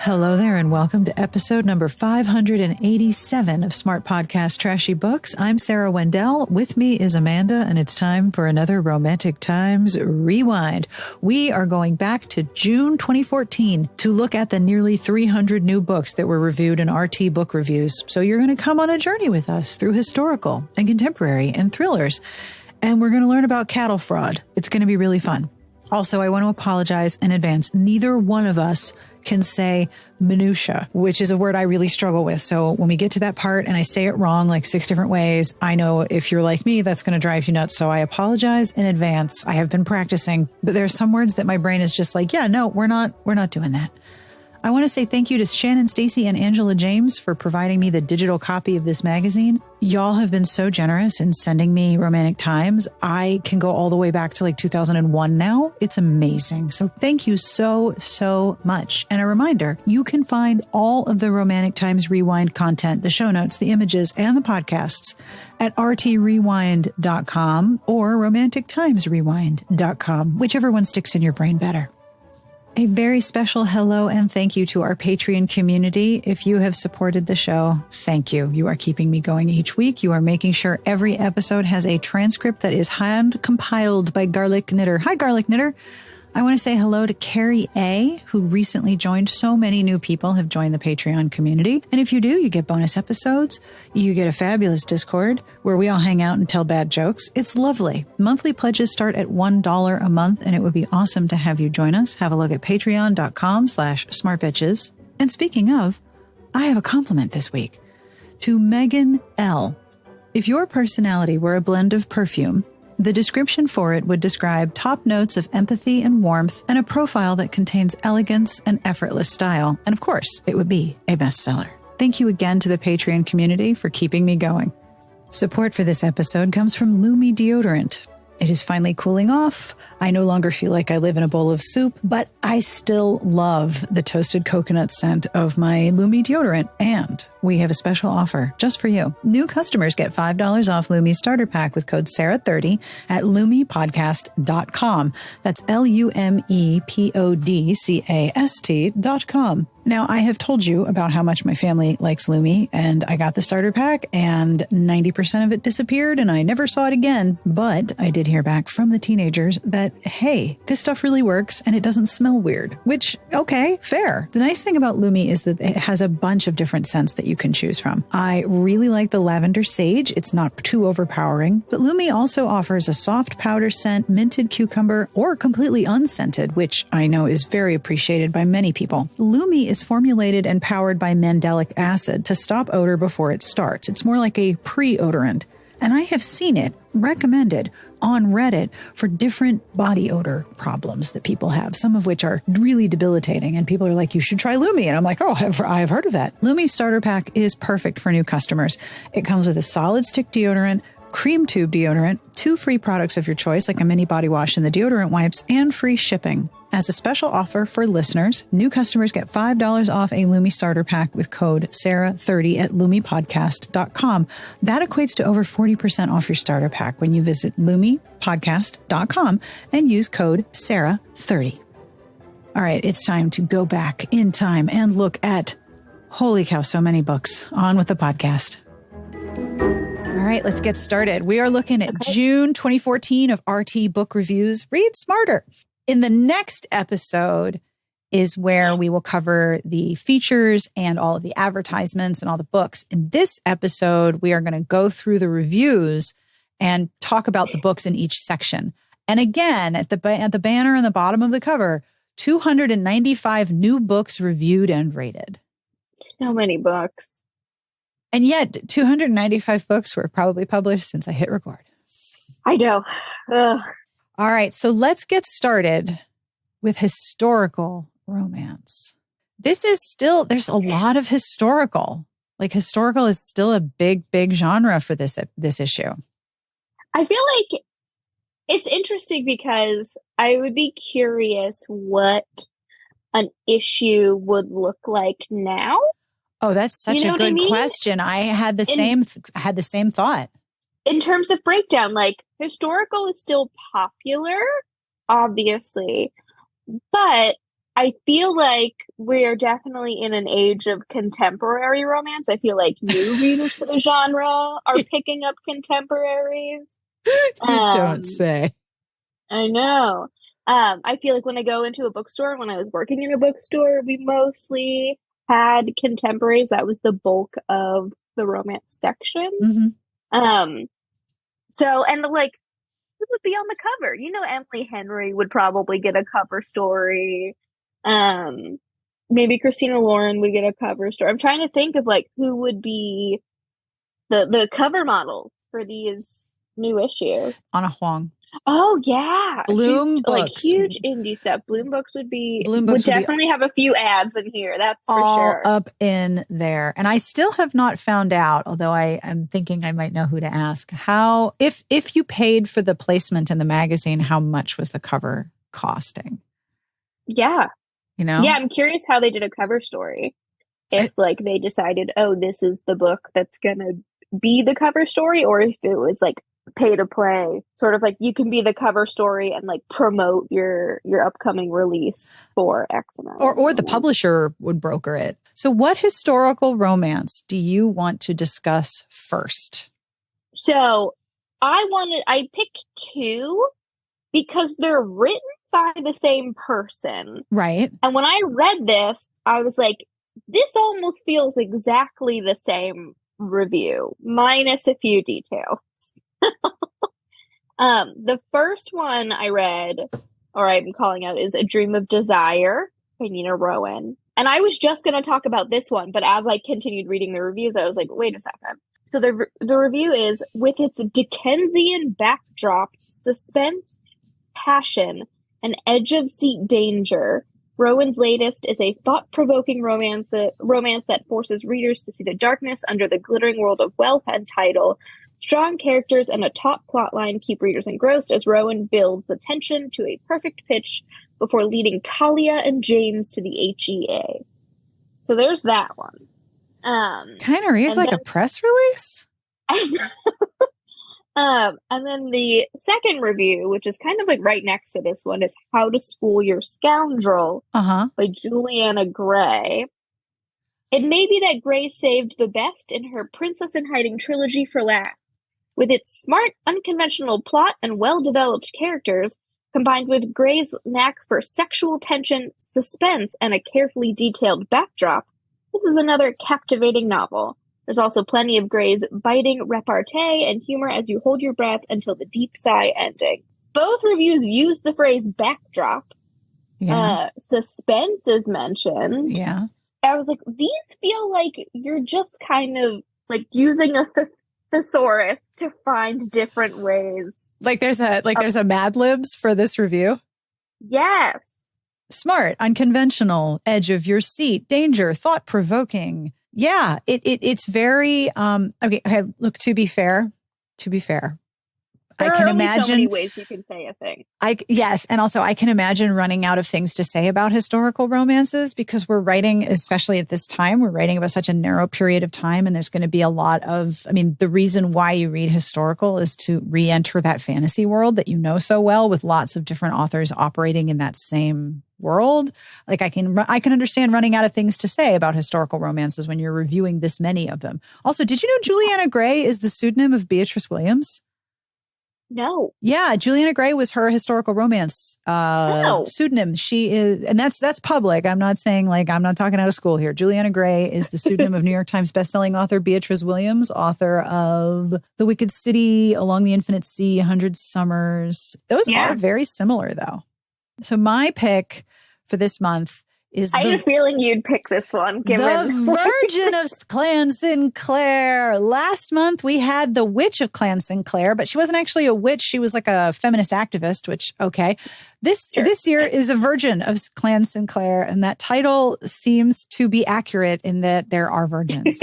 Hello there and welcome to episode number 587 of Smart Podcast Trashy Books. I'm Sarah Wendell. With me is Amanda, and it's time for another Romantic Times Rewind. We are going back to June 2014 to look at the nearly 300 new books that were reviewed in RT Book Reviews. So you're going to come on a journey with us through historical and contemporary and thrillers. And we're going to learn about cattle fraud. It's going to be really fun. Also, I want to apologize in advance. Neither one of us can say minutiae, which is a word I really struggle with. So when we get to that part and I say it wrong like 6 different ways, I know if you're like me, that's going to drive you nuts. So I apologize in advance. I have been practicing, but there are some words that my brain is just like, yeah, no, we're not doing that. I want to say thank you to Shannon Stacy and Angela James for providing me the digital copy of this magazine. Y'all have been so generous in sending me Romantic Times. I can go all the way back to like 2001 now. It's amazing. So thank you so much. And a reminder, you can find all of the Romantic Times Rewind content, the show notes, the images, and the podcasts at rtrewind.com or romantictimesrewind.com, whichever one sticks in your brain better. A very special hello and thank you to our Patreon community. If you have supported the show, thank you. You are keeping me going each week. You are making sure every episode has a transcript that is hand compiled by Garlic Knitter. Hi, Garlic Knitter. I want to say hello to Carrie A., who recently joined. So many new people have joined the Patreon community. And if you do, you get bonus episodes. You get a fabulous Discord where we all hang out and tell bad jokes. It's lovely. Monthly pledges start at $1 a month, and it would be awesome to have you join us. Have a look at patreon.com/smartbitches. And speaking of, I have a compliment this week to Megan L. If your personality were a blend of perfume, the description for it would describe top notes of empathy and warmth and a profile that contains elegance and effortless style. And of course, it would be a bestseller. Thank you again to the Patreon community for keeping me going. Support for this episode comes from Lumi Deodorant. It is finally cooling off. I no longer feel like I live in a bowl of soup, but I still love the toasted coconut scent of my Lumi deodorant. And we have a special offer just for you. New customers get $5 off Lumi starter pack with code Sarah30 at lumipodcast.com. That's LUMEPODCAST.com. Now, I have told you about how much my family likes Lumi, and I got the starter pack, and 90% of it disappeared, and I never saw it again. But I did hear back from the teenagers that, hey, this stuff really works, and it doesn't smell weird, which, okay, fair. The nice thing about Lumi is that it has a bunch of different scents that you can choose from. I really like the lavender sage. It's not too overpowering, but Lumi also offers a soft powder scent, minted cucumber, or completely unscented, which I know is very appreciated by many people. Lumi is formulated and powered by mandelic acid to stop odor before it starts. It's more like a pre-odorant. And I have seen it recommended on Reddit for different body odor problems that people have, some of which are really debilitating. And people are like, you should try Lumi. And I'm like, oh, I've heard of that. Lumi's starter pack is perfect for new customers. It comes with a solid stick deodorant, cream tube deodorant, 2 free products of your choice, like a mini body wash and the deodorant wipes, and free shipping. As a special offer for listeners, new customers get $5 off a Lumi starter pack with code Sarah30 at lumipodcast.com. That equates to over 40% off your starter pack when you visit lumipodcast.com and use code Sarah30. All right, it's time to go back in time and look at, holy cow, so many books. On with the podcast. All right, let's get started. We are looking at June 2014 of RT Book Reviews. Read smarter. In the next episode is where we will cover the features and all of the advertisements and all the books. In this episode, we are going to go through the reviews and talk about the books in each section. And again, at the banner on the bottom of the cover, 295 new books reviewed and rated. So many books. And yet 295 books were probably published since I hit record. I know. Ugh. All right, so let's get started with historical romance. This is still, there's a lot of historical. Like historical is still a big genre for this issue. I feel like it's interesting because I would be curious what an issue would look like now. Oh, that's such a good question. I had the same thought. In terms of breakdown, like historical is still popular, obviously, but I feel like we're definitely in an age of contemporary romance. I feel like new readers to the genre are picking up contemporaries. You don't Um, say. I know. I feel like when I go into a bookstore, when I was working in a bookstore, we mostly had contemporaries. That was the bulk of the romance section. Mm-hmm. Um, and like, who would be on the cover? You know, Emily Henry would probably get a cover story. Um, Maybe Christina Lauren would get a cover story. I'm trying to think of like who would be the cover models for these new issues. Anna Huang. Oh yeah, she's Bloom like Books. huge indie stuff. Bloom Would Books would be definitely have a few ads in here. That's for all sure. up in there. And I still have not found out, although I am thinking I might know who to ask, how, if you paid for the placement in the magazine, how much was the cover costing? Yeah, You know? yeah. I'm curious how they did a cover story. If I, like they decided, oh, this is the book that's gonna be the cover story, or if it was like pay to play, sort of like you can be the cover story and like promote your upcoming release for X amount of or the money. publisher would broker it. So what historical romance do you want to discuss first? So I picked two because they're written by the same person. Right. And when I read this, I was like, this almost feels exactly the same review, minus a few details. The first one I read, or I'm calling out, is A Dream of Desire by Nina Rowan. And I was just going to talk about this one, but as I continued reading the reviews, I was like, wait a second. So the review is, with its Dickensian backdrop, suspense, passion, and edge-of-seat danger, Rowan's latest is a thought-provoking romance that forces readers to see the darkness under the glittering world of wealth and title. Strong characters and a taut plotline keep readers engrossed as Rowan builds the tension to a perfect pitch before leading Talia and James to the HEA. So there's that one. Kind of reads like a press release. And then the second review, which is kind of like right next to this one, is How to School Your Scoundrel by Juliana Gray. It may be that Gray saved the best in her Princess in Hiding trilogy for last. With its smart, unconventional plot and well-developed characters, combined with Gray's knack for sexual tension, suspense, and a carefully detailed backdrop, this is another captivating novel. There's also plenty of Gray's biting repartee and humor as you hold your breath until the deep sigh ending. Both reviews use the phrase backdrop. Yeah. Suspense is mentioned. Yeah. I was like, these feel like you're just kind of like using a thesaurus to find different ways. Like there's a Mad Libs for this review. Yes. Smart, unconventional, edge of your seat, danger, thought provoking. Yeah, it's very okay. Look, to be fair, there I can are only imagine so many ways you can say a thing. Yes, and also I can imagine running out of things to say about historical romances because we're writing, especially at this time, we're writing about such a narrow period of time, and there's going to be a lot of. I mean, the reason why you read historical is to re-enter that fantasy world that you know so well, with lots of different authors operating in that same world. Like I can understand running out of things to say about historical romances when you're reviewing this many of them. Also, did you know Juliana Gray is the pseudonym of Beatrice Williams? No. Yeah, Juliana Gray was her historical romance pseudonym. She is, and that's public. I'm not saying I'm not talking out of school here. Juliana Gray is the pseudonym of New York Times bestselling author Beatrice Williams, author of The Wicked City, Along the Infinite Sea, 100 Summers. Those are very similar, though. So my pick for this month is I had a feeling you'd pick this one. The Virgin of Clan Sinclair. Last month we had the Witch of Clan Sinclair, but she wasn't actually a witch. She was like a feminist activist, which, okay. This year is a Virgin of Clan Sinclair, and that title seems to be accurate in that there are virgins.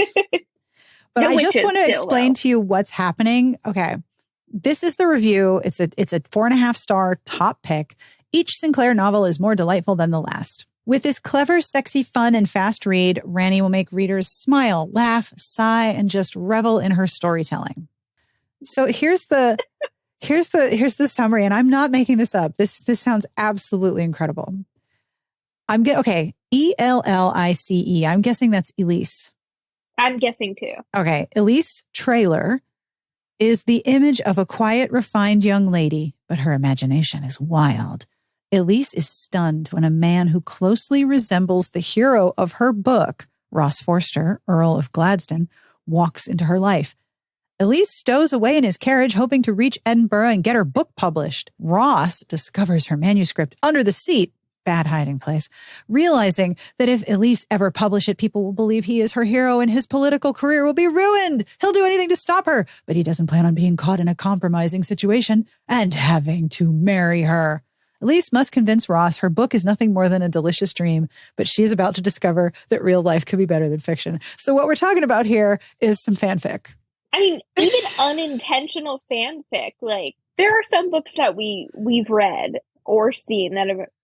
But I just want to explain to you what's happening. Okay. This is the review. It's a 4.5-star top pick. Each Sinclair novel is more delightful than the last. With this clever, sexy, fun, and fast read, Rani will make readers smile, laugh, sigh, and just revel in her storytelling. So here's the summary, and I'm not making this up. This sounds absolutely incredible. Okay. Ellice. I'm guessing that's Elise. I'm guessing too. Okay. Elise Trailer is the image of a quiet, refined young lady, but her imagination is wild. Elise is stunned when a man who closely resembles the hero of her book, Ross Forster, Earl of Gladstone, walks into her life. Elise stows away in his carriage, hoping to reach Edinburgh and get her book published. Ross discovers her manuscript under the seat, bad hiding place, realizing that if Elise ever publish it, people will believe he is her hero and his political career will be ruined. He'll do anything to stop her, but he doesn't plan on being caught in a compromising situation and having to marry her. Elise must convince Ross her book is nothing more than a delicious dream, but she is about to discover that real life could be better than fiction. So what we're talking about here is some fanfic. I mean, even unintentional fanfic, like there are some books that we've read or seen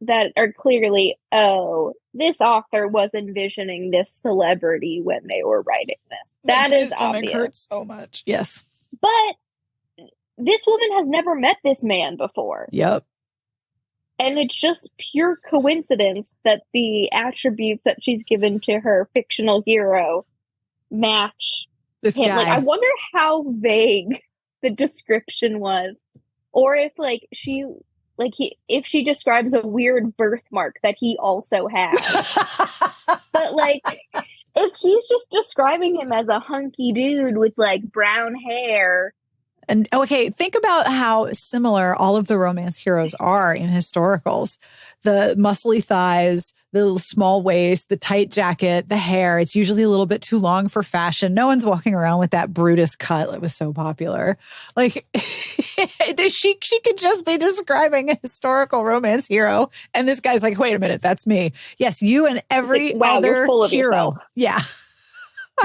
that are clearly, oh, this author was envisioning this celebrity when they were writing this. That is obvious. Hurts so much. Yes. But this woman has never met this man before. Yep. And it's just pure coincidence that the attributes that she's given to her fictional hero match this him. guy. Like, I wonder how vague the description was, or if if she describes a weird birthmark that he also has. But like, if she's just describing him as a hunky dude with like brown hair. And okay, think about how similar all of the romance heroes are in historicals. The muscly thighs, the small waist, the tight jacket, the hair. It's usually a little bit too long for fashion. No one's walking around with that Brutus cut that was so popular. Like she could just be describing a historical romance hero. And this guy's like, wait a minute, that's me. Yes, you and every other hero. Yourself. Yeah.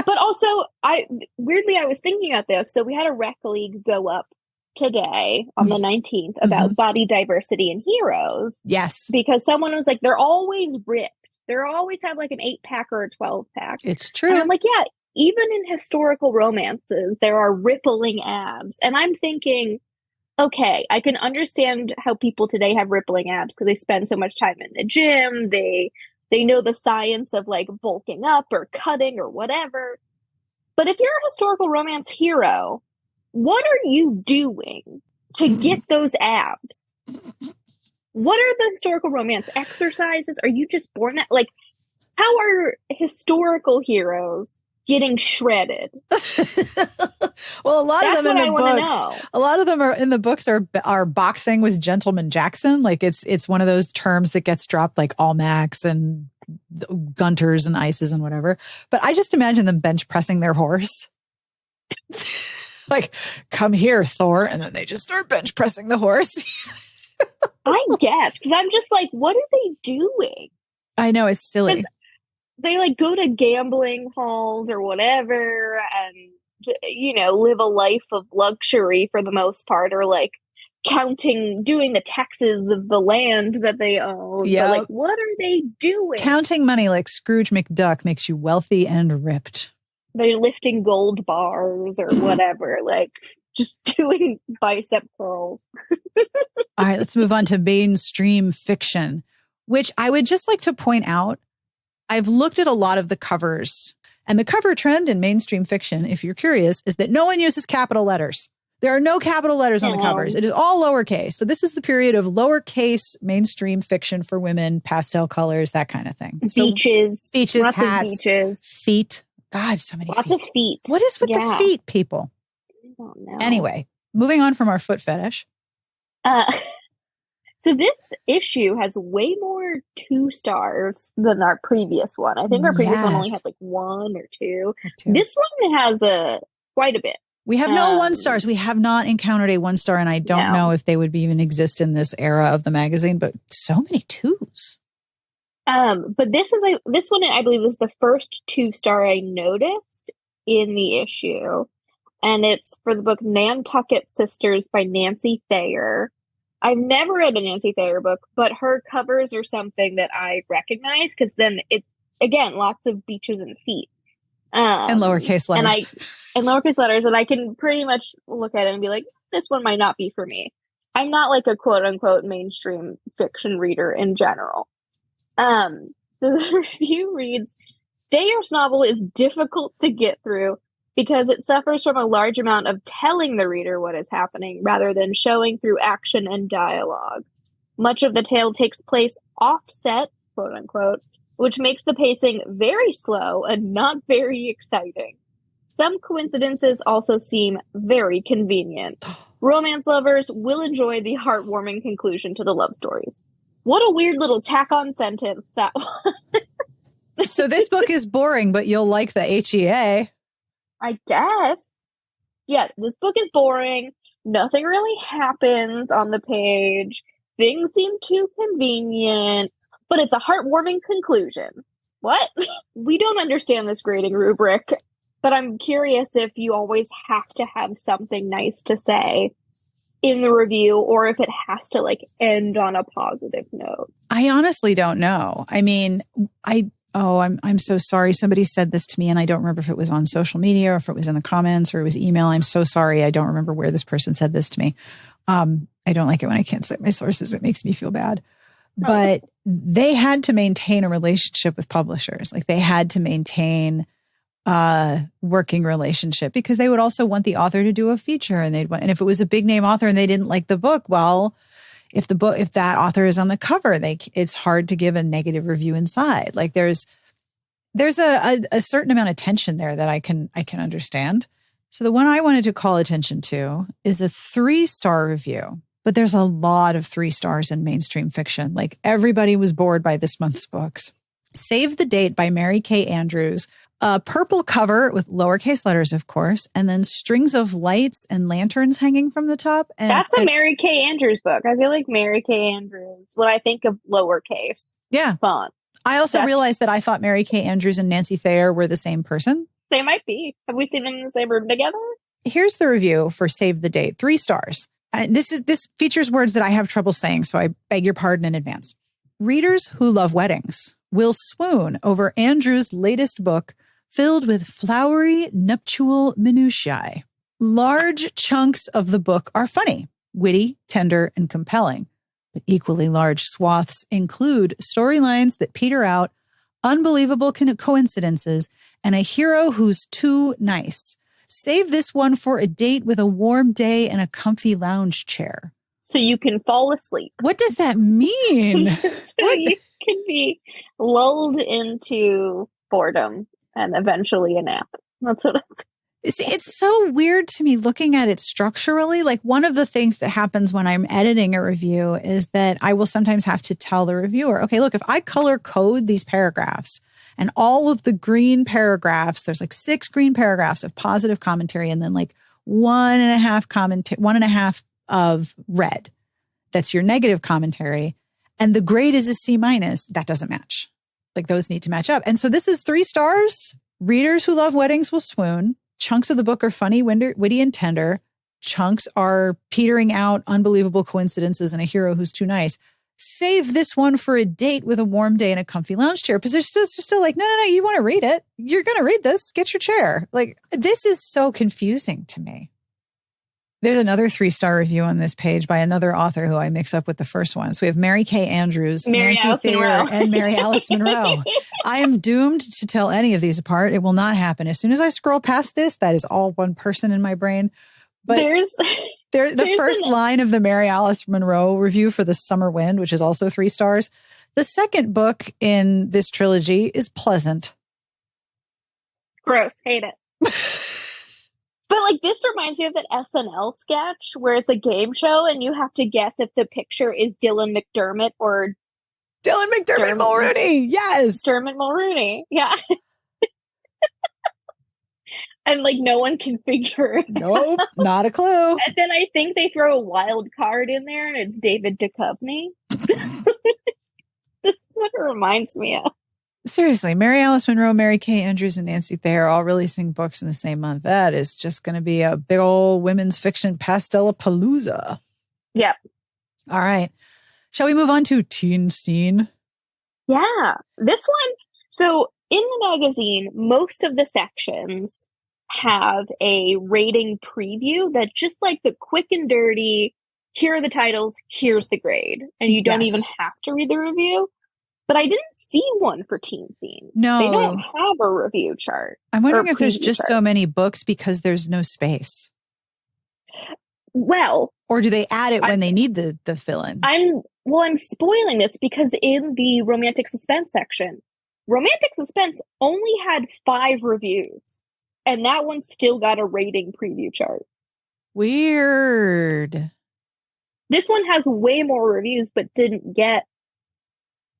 But also, I was thinking about this. So we had a rec league go up today on the 19th about body diversity in heroes. Yes. Because someone was like, they're always ripped. They always have like an 8-pack or a 12-pack. It's true. And I'm like, yeah, even in historical romances, there are rippling abs. And I'm thinking, okay, I can understand how people today have rippling abs because they spend so much time in the gym. They know the science of like bulking up or cutting or whatever. But if you're a historical romance hero, what are you doing to get those abs? What are the historical romance exercises? Are you just born at, like, how are historical heroes getting shredded? Well, a lot of them in the books are boxing with Gentleman Jackson. Like it's one of those terms that gets dropped, like Almacs and Gunters and Ices and whatever. But I just imagine them bench pressing their horse. Like, come here, Thor, and then they just start bench pressing the horse. I guess, because I'm just like, what are they doing? I know, it's silly. They like go to gambling halls or whatever and, you know, live a life of luxury for the most part, or like doing the taxes of the land that they own. Yeah. But like, what are they doing? Counting money like Scrooge McDuck makes you wealthy and ripped. They're lifting gold bars or whatever, like just doing bicep curls. All right, let's move on to mainstream fiction, which I would just like to point out. I've looked at a lot of the covers, and the cover trend in mainstream fiction, if you're curious, is that no one uses capital letters. There are no capital letters on the covers. It is all lowercase. So this is the period of lowercase mainstream fiction for women, pastel colors, that kind of thing. Beaches, lots hats, of beaches, feet. God, so many lots feet. of feet. What is with the feet, people? I don't know. Anyway, moving on from our foot fetish. So this issue has way more 2 stars than our previous one. I think our previous one only had like 1 or 2. This one has quite a bit. We have no 1 stars. We have not encountered a 1 star, and I don't know if they would even exist in this era of the magazine, but so many 2s. But this one, I believe, is the first 2-star I noticed in the issue. And it's for the book Nantucket Sisters by Nancy Thayer. I've never read a Nancy Thayer book, but her covers are something that I recognize because then it's, again, lots of beaches and feet. And lowercase letters. And lowercase letters. And I can pretty much look at it and be like, this one might not be for me. I'm not like a quote unquote mainstream fiction reader in general. The review reads, Thayer's novel is difficult to get through because it suffers from a large amount of telling the reader what is happening rather than showing through action and dialogue. Much of the tale takes place offset, quote unquote, which makes the pacing very slow and not very exciting. Some coincidences also seem very convenient. Romance lovers will enjoy the heartwarming conclusion to the love stories. What a weird little tack-on sentence that was. So this book is boring, but you'll like the HEA. I guess. Yeah, this book is boring. Nothing really happens on the page. Things seem too convenient, but it's a heartwarming conclusion. What? We don't understand this grading rubric, but I'm curious if you always have to have something nice to say in the review or if it has to like end on a positive note. I honestly don't know. I mean, I'm so sorry. Somebody said this to me and I don't remember if it was on social media or if it was in the comments or it was email. I'm so sorry. I don't remember where this person said this to me. I don't like it when I can't cite my sources. It makes me feel bad. But they had to maintain a relationship with publishers. Like they had to maintain a working relationship because they would also want the author to do a feature and and if it was a big name author and they didn't like the book, well, if that author is on the cover, it's hard to give a negative review inside. Like there's a certain amount of tension there that I can understand. So the one I wanted to call attention to is a 3-star review, but there's a lot of 3 stars in mainstream fiction. Like everybody was bored by this month's books. Save the Date by Mary Kay Andrews. A purple cover with lowercase letters, of course, and then strings of lights and lanterns hanging from the top. And that's a Mary Kay Andrews book. I feel like Mary Kay Andrews, when I think of lowercase font. I also realized that I thought Mary Kay Andrews and Nancy Thayer were the same person. They might be. Have we seen them in the same room together? Here's the review for Save the Date. 3 stars. And this features words that I have trouble saying, so I beg your pardon in advance. Readers who love weddings will swoon over Andrews' latest book, filled with flowery nuptial minutiae. Large chunks of the book are funny, witty, tender, and compelling. But equally large swaths include storylines that peter out, unbelievable coincidences, and a hero who's too nice. Save this one for a date with a warm day and a comfy lounge chair. So you can fall asleep. What does that mean? You can be lulled into boredom and eventually a nap. That's what it's so weird to me looking at it structurally. Like one of the things that happens when I'm editing a review is that I will sometimes have to tell the reviewer, okay, look, if I color code these paragraphs and all of the green paragraphs, there's like 6 green paragraphs of positive commentary and then like 1.5 of red. That's your negative commentary. And the grade is a C-. That doesn't match. Like those need to match up. And so this is 3 stars. Readers who love weddings will swoon. Chunks of the book are funny, witty, and tender. Chunks are petering out, unbelievable coincidences, and a hero who's too nice. Save this one for a date with a warm day and a comfy lounge chair. Because they're still like, no, you want to read it. You're going to read this. Get your chair. Like, this is so confusing to me. There's another 3-star review on this page by another author who I mix up with the first one. So we have Mary Kay Andrews, Nancy Thayer, and Mary Alice Monroe. I am doomed to tell any of these apart. It will not happen. As soon as I scroll past this, that is all one person in my brain. But the first line of the Mary Alice Monroe review for The Summer Wind, which is also 3 stars. The second book in this trilogy is pleasant. Gross. Hate it. But like this reminds me of that SNL sketch where it's a game show and you have to guess if the picture is Dylan McDermott or Dylan McDermott Mulrooney. Yes. Dermot Mulrooney. Yeah. And like no one can figure it Nope, out. Not a clue. And then I think they throw a wild card in there and it's David Duchovny. This is what it reminds me of. Seriously, Mary Alice Monroe, Mary Kay Andrews, and Nancy Thayer all releasing books in the same month. That is just going to be a big old women's fiction pastelapalooza. Yep. All right. Shall we move on to Teen Scene? Yeah. This one, so in the magazine, most of the sections have a rating preview that's just like the quick and dirty, here are the titles, here's the grade. And you don't even have to read the review. But I didn't see one for teen scene. They don't No. have a review chart. I'm Or wondering if there's preview just chart. so many books because there's no space. Well, Or do they add it when they need the fill-in? I'm spoiling this because in the romantic suspense section, romantic suspense only had 5 reviews, and that one still got a rating preview chart. Weird. This one has way more reviews, but didn't get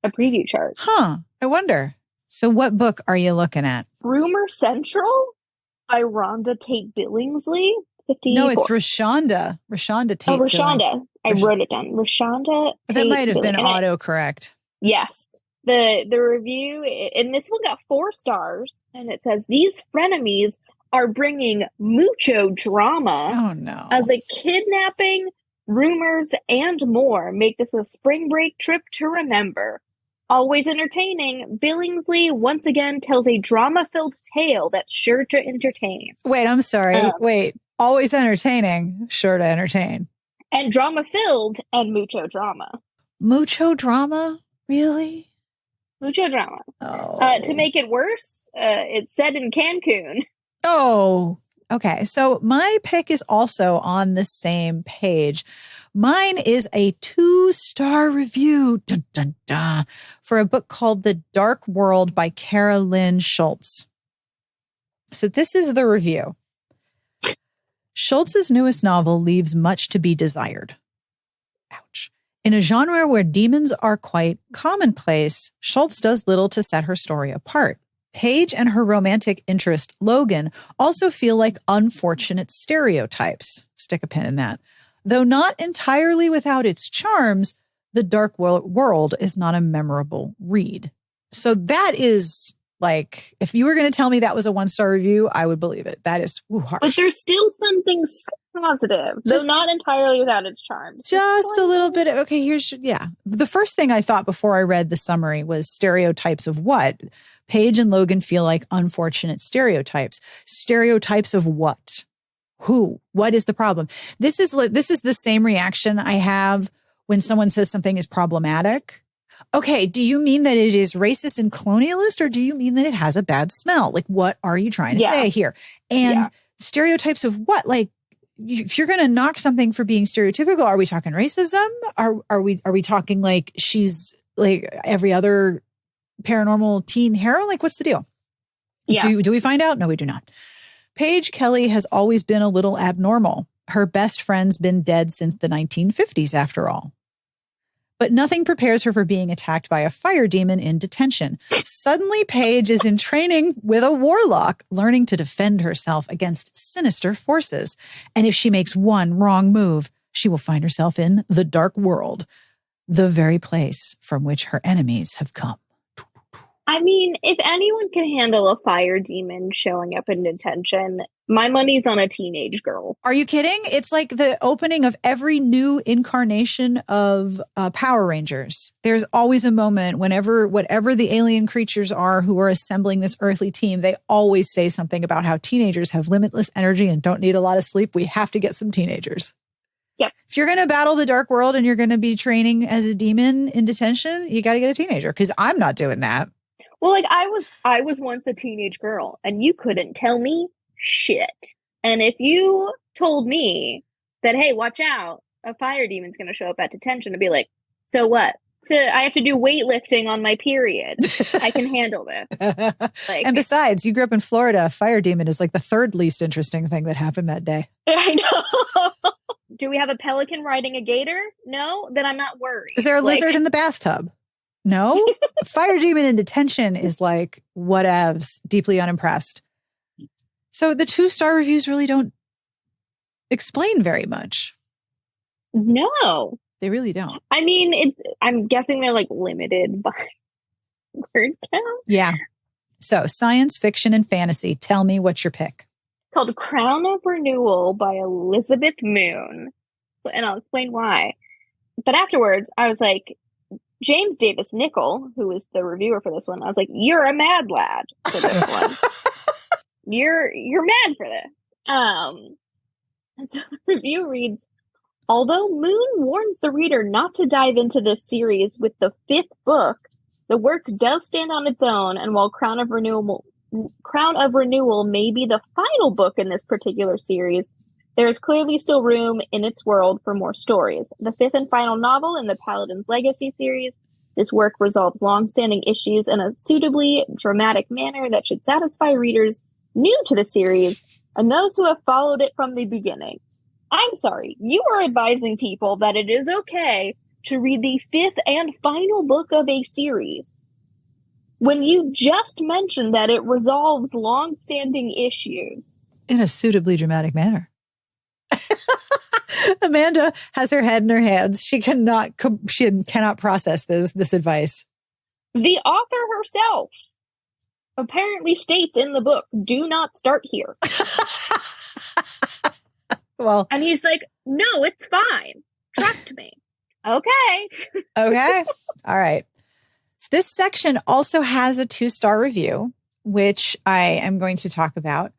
a preview chart. Huh. I wonder. So what book are you looking at? Rumor Central by Rhonda Tate Billingsley. 54. No, it's Rashonda. Rashonda Tate. Oh, Rashonda. I wrote it down. Rashonda Tate. That might have been autocorrect. Yes. The review, and this one got 4 stars, and it says, these frenemies are bringing mucho drama. Oh, no. As a kidnapping, rumors, and more make this a spring break trip to remember. Always entertaining, Billingsley once again tells a drama-filled tale that's sure to entertain. Wait, I'm sorry. Wait. Always entertaining, sure to entertain. And drama-filled and mucho drama. Mucho drama? Really? Mucho drama. Oh. To make it worse, it's set in Cancun. Oh, okay. So my pick is also on the same page. Mine is a 2-star review dun, dun, dun, for a book called The Dark World by Kara Lynn Schultz. So this is the review. Schultz's newest novel leaves much to be desired. Ouch. In a genre where demons are quite commonplace, Schultz does little to set her story apart. Paige and her romantic interest, Logan, also feel like unfortunate stereotypes. Stick a pin in that. Though not entirely without its charms, The Dark World is not a memorable read. So that is like, if you were going to tell me that was a 1-star review, I would believe it. That is harsh. But there's still something positive, though not entirely without its charms. Just a little bit. Okay, the first thing I thought before I read the summary was stereotypes of what? Paige and Logan feel like unfortunate stereotypes. Stereotypes of what? Who? What is the problem? This is the same reaction I have when someone says something is problematic. Okay, do you mean that it is racist and colonialist, or do you mean that it has a bad smell? Like, what are you trying to say here? And stereotypes of what? Like, if you're going to knock something for being stereotypical, are we talking racism? Are we talking like she's like every other paranormal teen hero? Like, what's the deal? Yeah. Do we find out? No, we do not. Paige Kelly has always been a little abnormal. Her best friend's been dead since the 1950s, after all. But nothing prepares her for being attacked by a fire demon in detention. Suddenly, Paige is in training with a warlock, learning to defend herself against sinister forces. And if she makes one wrong move, she will find herself in the dark world, the very place from which her enemies have come. I mean, if anyone can handle a fire demon showing up in detention, my money's on a teenage girl. Are you kidding? It's like the opening of every new incarnation of Power Rangers. There's always a moment whatever the alien creatures are who are assembling this earthly team, they always say something about how teenagers have limitless energy and don't need a lot of sleep. We have to get some teenagers. Yep. If you're going to battle the dark world and you're going to be training as a demon in detention, you got to get a teenager, because I'm not doing that. Well, like I was once a teenage girl, and you couldn't tell me shit. And if you told me that, hey, watch out, a fire demon's going to show up at detention, I'd be like, so what? I have to do weightlifting on my period. I can handle this. And besides, you grew up in Florida. A fire demon is like the 3rd least interesting thing that happened that day. I know. Do we have a pelican riding a gator? No? Then I'm not worried. Is there a lizard in the bathtub? No? Fire demon in detention is like, whatevs, deeply unimpressed. So the 2-star reviews really don't explain very much. No. They really don't. I mean, I'm guessing they're like limited by word count. Yeah. So science fiction and fantasy. Tell me what's your pick. Called Crown of Renewal by Elizabeth Moon. And I'll explain why. But afterwards, I was like, James Davis Nichol, who was the reviewer for this one, I was like, you're a mad lad for this one. You're mad for this. And so the review reads, although Moon warns the reader not to dive into this series with the 5th book, The work does stand on its own, and while Crown of Renewal may be the final book in this particular series, there is clearly still room in its world for more stories. The fifth and final novel in the Paladin's Legacy series, this work resolves long-standing issues in a suitably dramatic manner that should satisfy readers new to the series and those who have followed it from the beginning. I'm sorry, you are advising people that it is okay to read the fifth and final book of a series when you just mentioned that it resolves long-standing issues. In a suitably dramatic manner. Amanda has her head in her hands. She cannot process this advice. The author herself apparently states in the book, do not start here. Well, and he's like, no, it's fine. Trust me. Okay. Okay. All right. So this section also has a 2-star review, which I am going to talk about.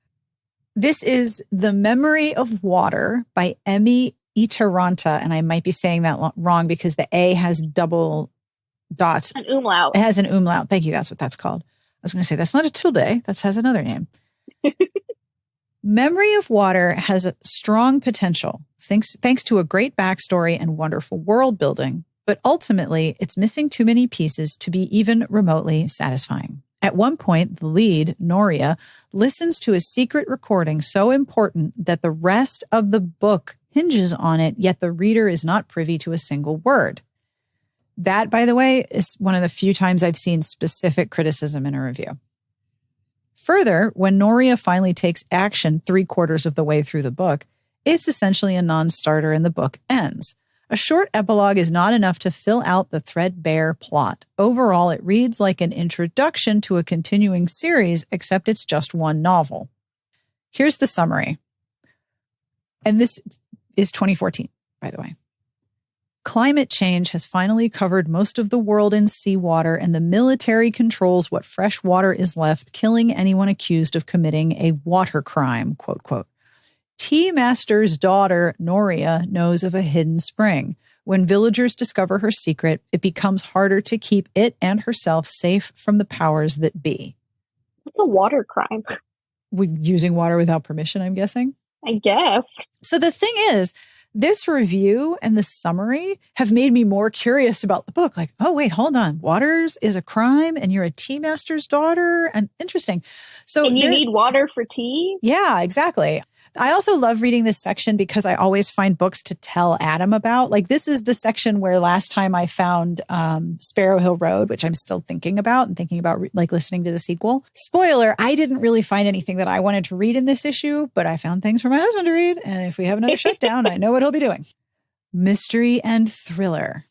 This is The Memory of Water by Emmy Itaranta. And I might be saying that wrong because the A has double dots. An umlaut. It has an umlaut. Thank you. That's what that's called. I was going to say, that's not a tilde. That has another name. Memory of Water has a strong potential, thanks to a great backstory and wonderful world building, but ultimately it's missing too many pieces to be even remotely satisfying. At one point, the lead, Noria, listens to a secret recording so important that the rest of the book hinges on it, yet the reader is not privy to a single word. That, by the way, is one of the few times I've seen specific criticism in a review. Further, when Noria finally takes action 3/4 of the way through the book, it's essentially a non-starter and the book ends. A short epilogue is not enough to fill out the threadbare plot. Overall, it reads like an introduction to a continuing series, except it's just one novel. Here's the summary. And this is 2014, by the way. Climate change has finally covered most of the world in seawater, and the military controls what fresh water is left, killing anyone accused of committing a water crime, quote, quote. Tea Master's daughter, Noria, knows of a hidden spring. When villagers discover her secret, it becomes harder to keep it and herself safe from the powers that be. What's a water crime? Using water without permission, I'm guessing? I guess. So the thing is, this review and the summary have made me more curious about the book. Like, oh, wait, hold on. Waters is a crime and you're a tea master's daughter? And interesting. So and you need water for tea? Yeah, exactly. I also love reading this section because I always find books to tell Adam about. Like, this is the section where last time I found Sparrow Hill Road, which I'm still thinking about and thinking about like listening to the sequel. Spoiler, I didn't really find anything that I wanted to read in this issue, but I found things for my husband to read. And if we have another shutdown, I know what he'll be doing. Mystery and thriller.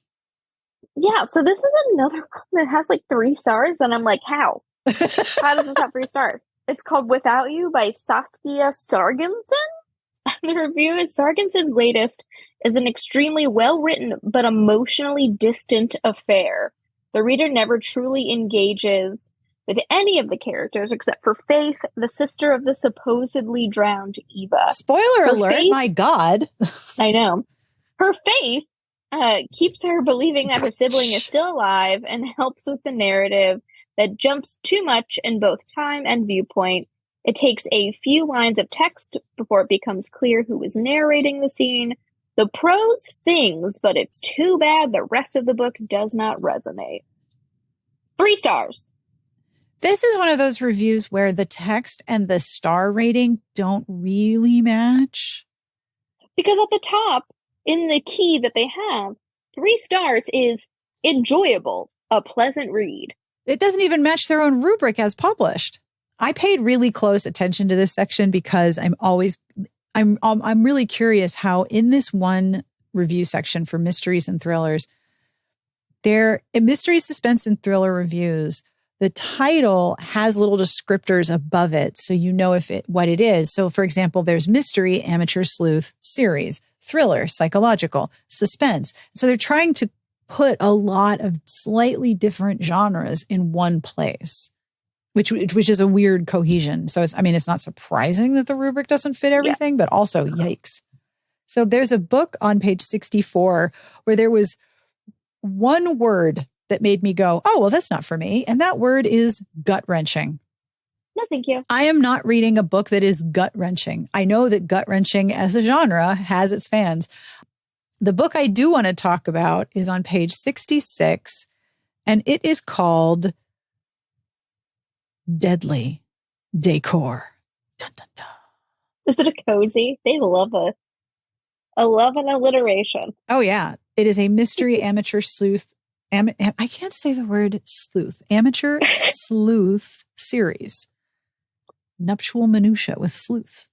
Yeah, so this is another one that has like 3 stars. And I'm like, how? How does this have 3 stars? It's called Without You by Saskia Sargensen. The review is Sargensen's latest is an extremely well-written but emotionally distant affair. The reader never truly engages with any of the characters except for Faith, the sister of the supposedly drowned Eva. Spoiler alert, Faith, my God. I know. Her faith keeps her believing that her sibling is still alive and helps with the narrative that jumps too much in both time and viewpoint. It takes a few lines of text before it becomes clear who is narrating the scene. The prose sings, but it's too bad the rest of the book does not resonate. 3 stars. This is one of those reviews where the text and the star rating don't really match. Because at the top, in the key that they have, 3 stars is enjoyable, a pleasant read. It doesn't even match their own rubric as published. I paid really close attention to this section because I'm really curious how in this one review section for mysteries and thrillers, in mystery, suspense, and thriller reviews, the title has little descriptors above it so you know what it is. So for example, there's mystery, amateur sleuth, series, thriller, psychological, suspense. So they're trying to put a lot of slightly different genres in one place, which is a weird cohesion. So it's not surprising that the rubric doesn't fit everything, but also yikes. So there's a book on page 64 where there was one word that made me go, oh, well, that's not for me. And that word is gut-wrenching. No, thank you. I am not reading a book that is gut-wrenching. I know that gut-wrenching as a genre has its fans. The book I do want to talk about is on page 66, and it is called Deadly Decor. Dun, dun, dun. Is it a cozy? They love it. I love an alliteration. Oh, yeah. It is a mystery amateur sleuth. I can't say the word sleuth. Amateur sleuth series. Nuptial Minutiae with sleuths.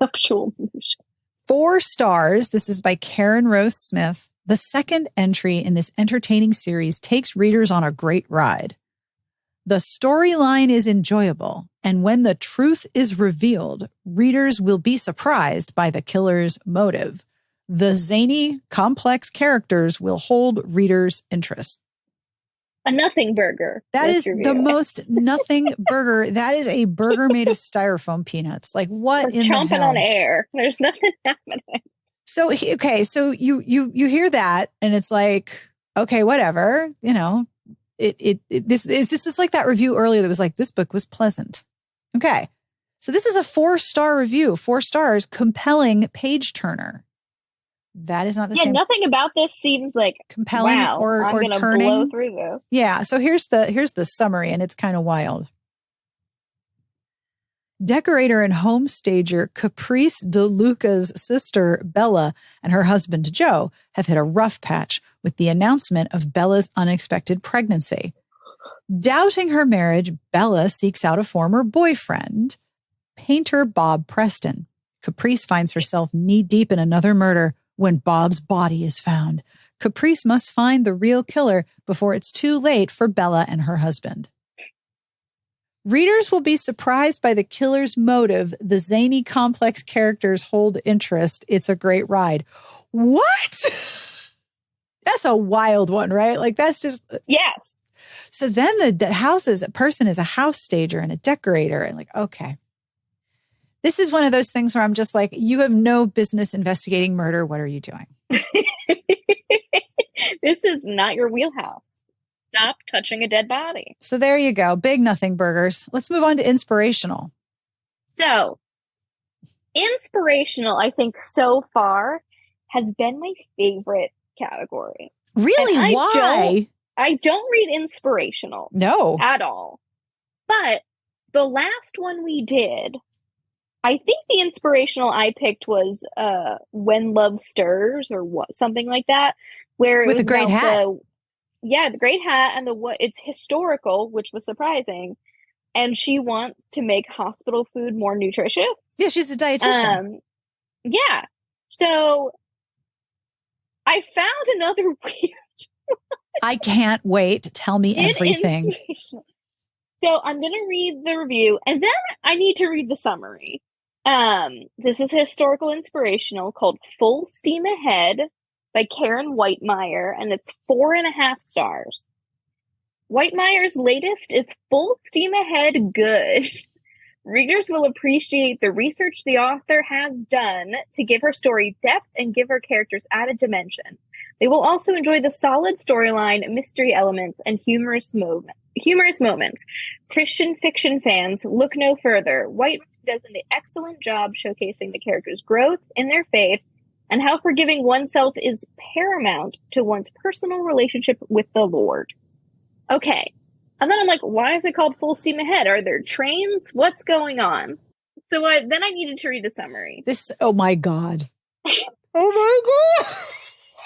Nuptial Minutiae. 4 stars. This is by Karen Rose Smith. The second entry in this entertaining series takes readers on a great ride. The storyline is enjoyable, and when the truth is revealed, readers will be surprised by the killer's motive. The zany, complex characters will hold readers' interest. A nothing burger. That is the most nothing burger. That is a burger made of styrofoam peanuts. Like what We're in the chomping hell? on air. There's nothing happening. So so you hear that, and it's like, okay, whatever, you know. This is like that review earlier that was like, this book was pleasant. Okay. So this is a 4-star review, 4 stars, compelling page turner. That is not the same. Nothing about this seems like compelling wow, or I'm gonna turning. blow through this. Yeah. So here's the summary, and it's kind of wild. Decorator and homestager Caprice DeLuca's sister, Bella, and her husband, Joe, have hit a rough patch with the announcement of Bella's unexpected pregnancy. Doubting her marriage, Bella seeks out a former boyfriend, painter Bob Preston. Caprice finds herself knee-deep in another murder when Bob's body is found. Caprice must find the real killer before it's too late for Bella and her husband. Readers will be surprised by the killer's motive. The zany, complex characters hold interest. It's a great ride. What? That's a wild one, right? Like that's just... Yes. So then the person is a house stager and a decorator. And like, okay. This is one of those things where I'm just like, you have no business investigating murder. What are you doing? This is not your wheelhouse. Stop touching a dead body. So there you go. Big nothing burgers. Let's move on to inspirational. So, inspirational, I think so far has been my favorite category. Really? Why? I don't read inspirational. No. At all. But the last one we did, I think the inspirational I picked was When Love Stirs or something like that. Where it with was a great hat. The great hat and it's historical, which was surprising. And she wants to make hospital food more nutritious. Yeah, she's a dietitian. Yeah. So I found another weird. I can't wait. Tell me everything. So I'm going to read the review and then I need to read the summary. This is historical inspirational called Full Steam Ahead by Karen Whitemeyer, and it's 4.5 stars. Whitemeyer's latest is Full Steam Ahead good. Readers will appreciate the research the author has done to give her story depth and give her characters added dimension. They will also enjoy the solid storyline, mystery elements, and humorous moments. Christian fiction fans, look no further. Whitemeyer does an excellent job showcasing the characters' growth in their faith and how forgiving oneself is paramount to one's personal relationship with the Lord. Okay. And then I'm like, why is it called Full Steam Ahead? Are there trains? What's going on? So then I needed to read the summary. Oh my God. Oh my God.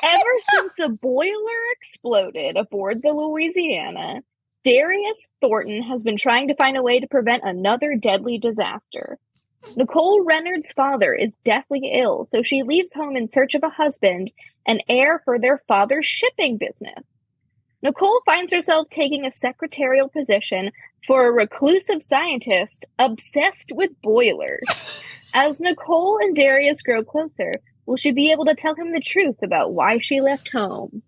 Ever since a boiler exploded aboard the Louisiana, Darius Thornton has been trying to find a way to prevent another deadly disaster. Nicole Renard's father is deathly ill, so she leaves home in search of a husband and heir for their father's shipping business. Nicole finds herself taking a secretarial position for a reclusive scientist obsessed with boilers. As Nicole and Darius grow closer, will she be able to tell him the truth about why she left home?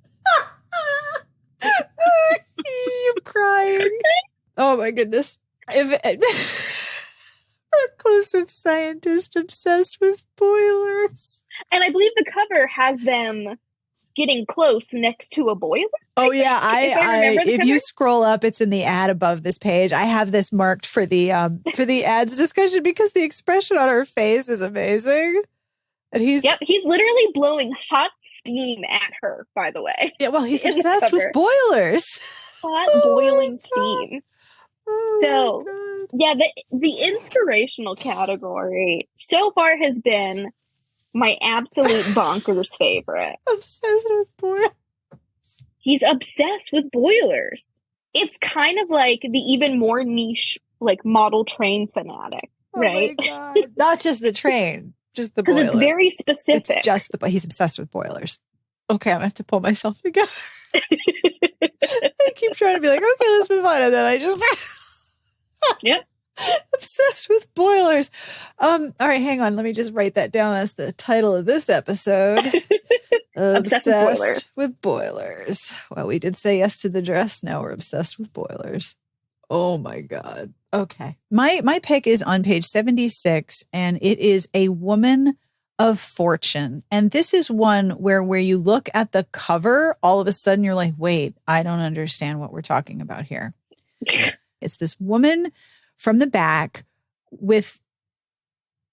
I'm crying. Oh my goodness. Reclusive scientist obsessed with boilers. And I believe the cover has them getting close next to a boiler. Oh yeah, if you cover. scroll up, it's in the ad above this page. I have this marked for the ads discussion because the expression on her face is amazing. And he's literally blowing hot steam at her, by the way. Yeah, well, he's obsessed with boilers. Hot boiling steam. So the inspirational category so far has been my absolute bonkers favorite. Obsessed with boilers. He's obsessed with boilers. It's kind of like the even more niche, like model train fanatic, right? Oh my God. Not just the train, just the boiler. Because it's very specific. It's just he's obsessed with boilers. Okay, I'm gonna have to pull myself together. I keep trying to be like, okay, let's move on, and then I just Yep. Obsessed with boilers. All right, hang on. Let me just write that down. That's the title of this episode. Obsessed with boilers. Well, we did say yes to the dress. Now we're obsessed with boilers. Oh my God. Okay. My pick is on page 76, and it is a woman of fortune. And this is one where you look at the cover, all of a sudden you're like, wait, I don't understand what we're talking about here. It's this woman from the back with,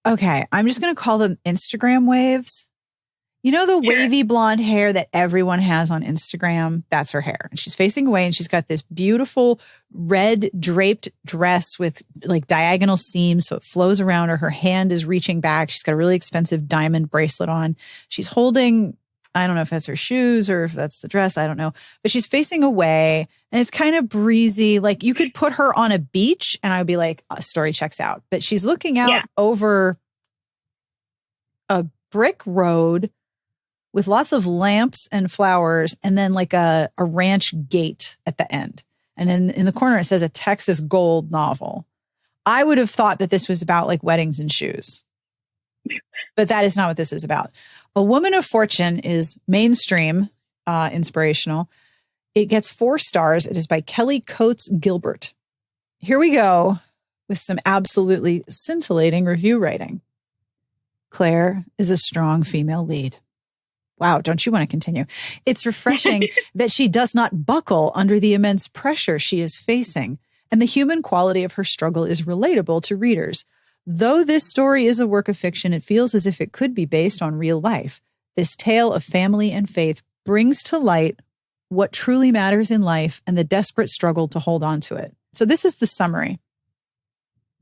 okay, I'm just going to call them Instagram waves. You know, the wavy blonde hair that everyone has on Instagram? That's her hair. And she's facing away, and she's got this beautiful red draped dress with like diagonal seams. So it flows around her. Her hand is reaching back. She's got a really expensive diamond bracelet on. She's holding, I don't know if that's her shoes or if that's the dress. I don't know. But she's facing away, and it's kind of breezy. Like you could put her on a beach and I'd be like, story checks out. But she's looking out over a brick road with lots of lamps and flowers, and then like a ranch gate at the end. And then in the corner, it says a Texas Gold novel. I would have thought that this was about like weddings and shoes, but that is not what this is about. A Woman of Fortune is mainstream, inspirational. It gets 4 stars. It is by Kelly Coates Gilbert. Here we go with some absolutely scintillating review writing. Claire is a strong female lead. Wow, don't you want to continue? It's refreshing that she does not buckle under the immense pressure she is facing, and the human quality of her struggle is relatable to readers. Though this story is a work of fiction, it feels as if it could be based on real life. This tale of family and faith brings to light what truly matters in life and the desperate struggle to hold on to it. So this is the summary.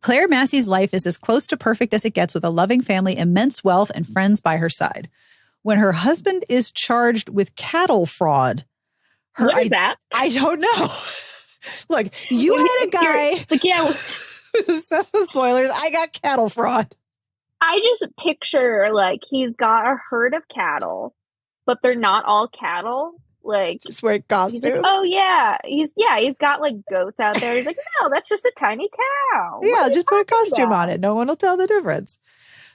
Claire Massey's life is as close to perfect as it gets, with a loving family, immense wealth, and friends by her side. When her husband is charged with cattle fraud. What is that? I don't know. Look, you had a guy who's obsessed with boilers. I got cattle fraud. I just picture like he's got a herd of cattle, but they're not all cattle. Like just wearing costumes. Like, oh yeah, he's got like goats out there. He's like, no, that's just a tiny cow. Yeah, just put a costume on it. No one will tell the difference.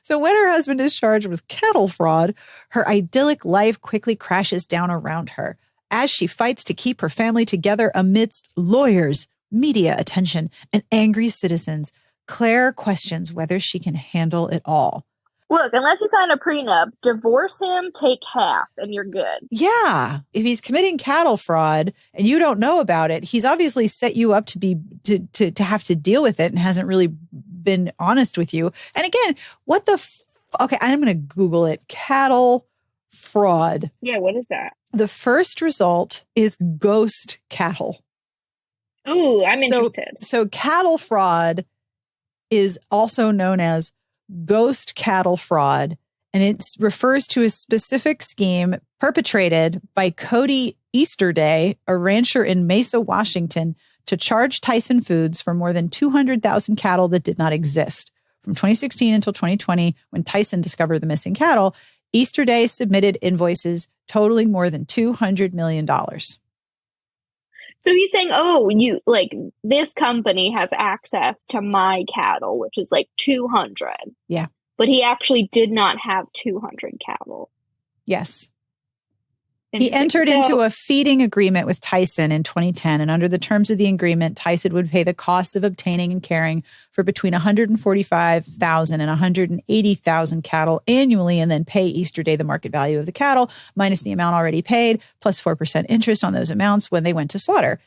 So when her husband is charged with cattle fraud, her idyllic life quickly crashes down around her as she fights to keep her family together amidst lawyers, media attention, and angry citizens. Claire questions whether she can handle it all. Look, unless you sign a prenup, divorce him, take half, and you're good. Yeah. If he's committing cattle fraud and you don't know about it, he's obviously set you up to have to deal with it and hasn't really been honest with you. And again, what the okay, I'm going to Google it. Cattle fraud. Yeah, what is that? The first result is ghost cattle. Ooh, I'm interested. So cattle fraud is also known as ghost cattle fraud, and it refers to a specific scheme perpetrated by Cody Easterday, a rancher in Mesa, Washington, to charge Tyson Foods for more than 200,000 cattle that did not exist. From 2016 until 2020, when Tyson discovered the missing cattle, Easterday submitted invoices totaling more than $200 million. So he's saying, oh, you like this company has access to my cattle, which is like 200. Yeah. But he actually did not have 200 cattle. Yes. He entered into a feeding agreement with Tyson in 2010, and under the terms of the agreement, Tyson would pay the cost of obtaining and caring for between 145,000 and 180,000 cattle annually, and then pay Easter Day the market value of the cattle minus the amount already paid, plus 4% interest on those amounts when they went to slaughter.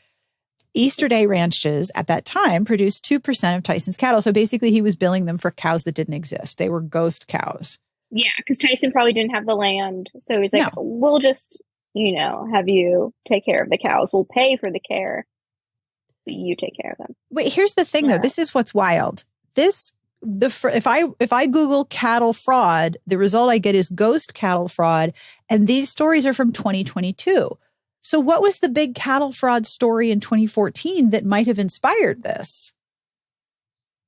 Easter Day ranches at that time produced 2% of Tyson's cattle. So basically, he was billing them for cows that didn't exist. They were ghost cows. Yeah, because Tyson probably didn't have the land. So he's like, we'll just, have you take care of the cows. We'll pay for the care, but you take care of them. Wait, here's the thing, though. This is what's wild. If I Google cattle fraud, the result I get is ghost cattle fraud. And these stories are from 2022. So what was the big cattle fraud story in 2014 that might have inspired this?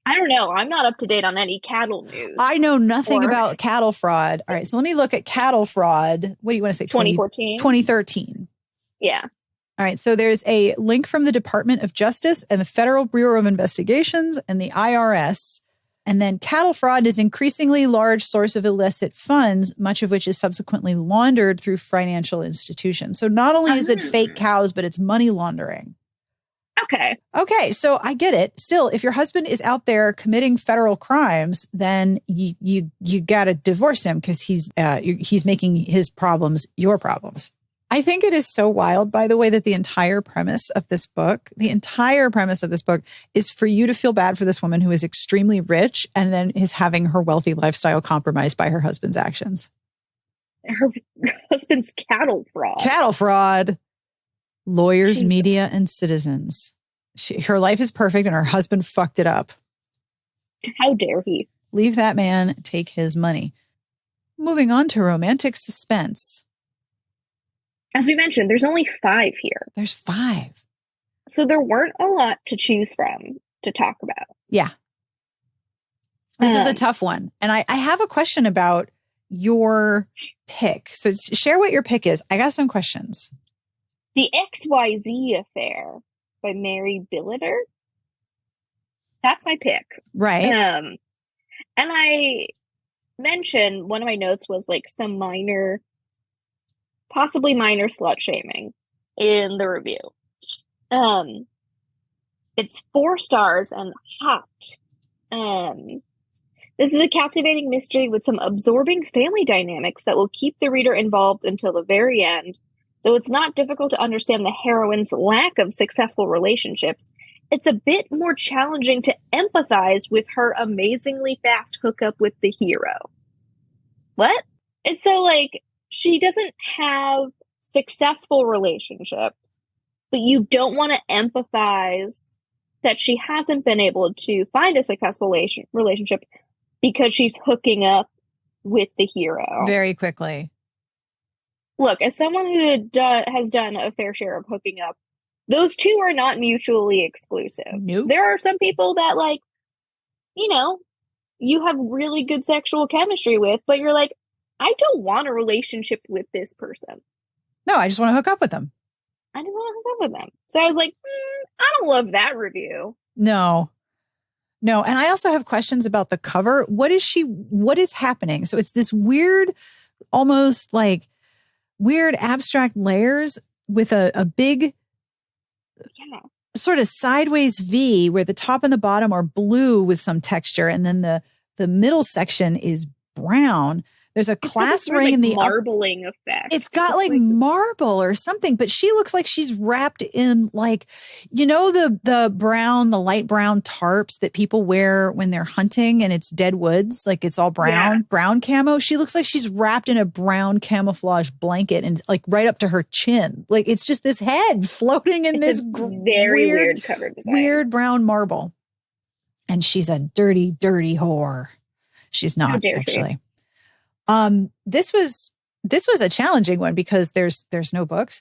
I don't know. I'm not up to date on any cattle news. I know nothing about cattle fraud. All right. So let me look at cattle fraud. What do you want to say? 2014? 2013. Yeah. All right. So there's a link from the Department of Justice and the Federal Bureau of Investigations and the IRS. And then cattle fraud is increasingly large source of illicit funds, much of which is subsequently laundered through financial institutions. So not only is it fake cows, but it's money laundering. Okay. So I get it. Still, if your husband is out there committing federal crimes, then you got to divorce him because he's making his problems your problems. I think it is so wild, by the way, that the entire premise of this book is for you to feel bad for this woman who is extremely rich and then is having her wealthy lifestyle compromised by her husband's actions. Her husband's cattle fraud. Lawyers, media, and citizens. Her life is perfect and her husband fucked it up. How dare he? Leave that man take his money. Moving on to romantic suspense. As we mentioned, there's only 5 here. There's 5. So there weren't a lot to choose from to talk about. Yeah. This was a tough one. And I have a question about your pick. So share what your pick is. I got some questions. The XYZ Affair by Mary Billiter. That's my pick. Right. And I mentioned, one of my notes was like some possibly minor slut shaming in the review. It's 4 stars and hot. This is a captivating mystery with some absorbing family dynamics that will keep the reader involved until the very end. Though it's not difficult to understand the heroine's lack of successful relationships, it's a bit more challenging to empathize with her amazingly fast hookup with the hero. What? It's so like, she doesn't have successful relationships, but you don't want to empathize that she hasn't been able to find a successful relationship because she's hooking up with the hero. Very quickly. Look, as someone who has done a fair share of hooking up, those two are not mutually exclusive. Nope. There are some people that, like, you have really good sexual chemistry with, but you're like, I don't want a relationship with this person. No, I just want to hook up with them. So I was like, I don't love that review. No. And I also have questions about the cover. What is happening? So it's this weird, almost like weird abstract layers with a big sort of sideways V where the top and the bottom are blue with some texture. And then the middle section is brown. There's a class ring in the marbling effect. It's got like marble or something, but she looks like she's wrapped in like, the light brown tarps that people wear when they're hunting and it's dead woods. Like it's all brown camo. She looks like she's wrapped in a brown camouflage blanket and like right up to her chin. Like it's just this head floating in this very weird cover design. Weird brown marble. And she's a dirty, dirty whore. She's not actually. This was a challenging one because there's no books.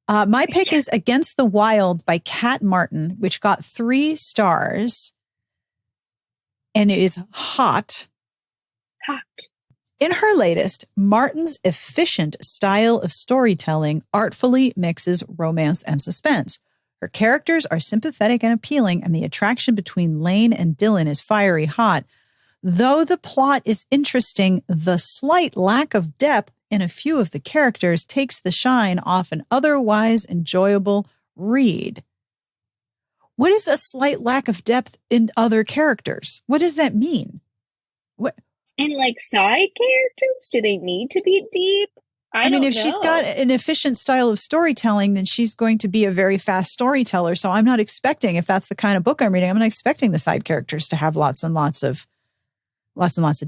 My pick is Against the Wild by Kat Martin, which got 3 stars. And it is hot. In her latest, Martin's efficient style of storytelling artfully mixes romance and suspense. Her characters are sympathetic and appealing, and the attraction between Lane and Dylan is fiery hot. Though the plot is interesting, the slight lack of depth in a few of the characters takes the shine off an otherwise enjoyable read. What is a slight lack of depth in other characters? What does that mean? What? And like side characters, do they need to be deep? I mean, if she's got an efficient style of storytelling, then she's going to be a very fast storyteller. So I'm not expecting, if that's the kind of book I'm reading, I'm not expecting the side characters to have lots and lots of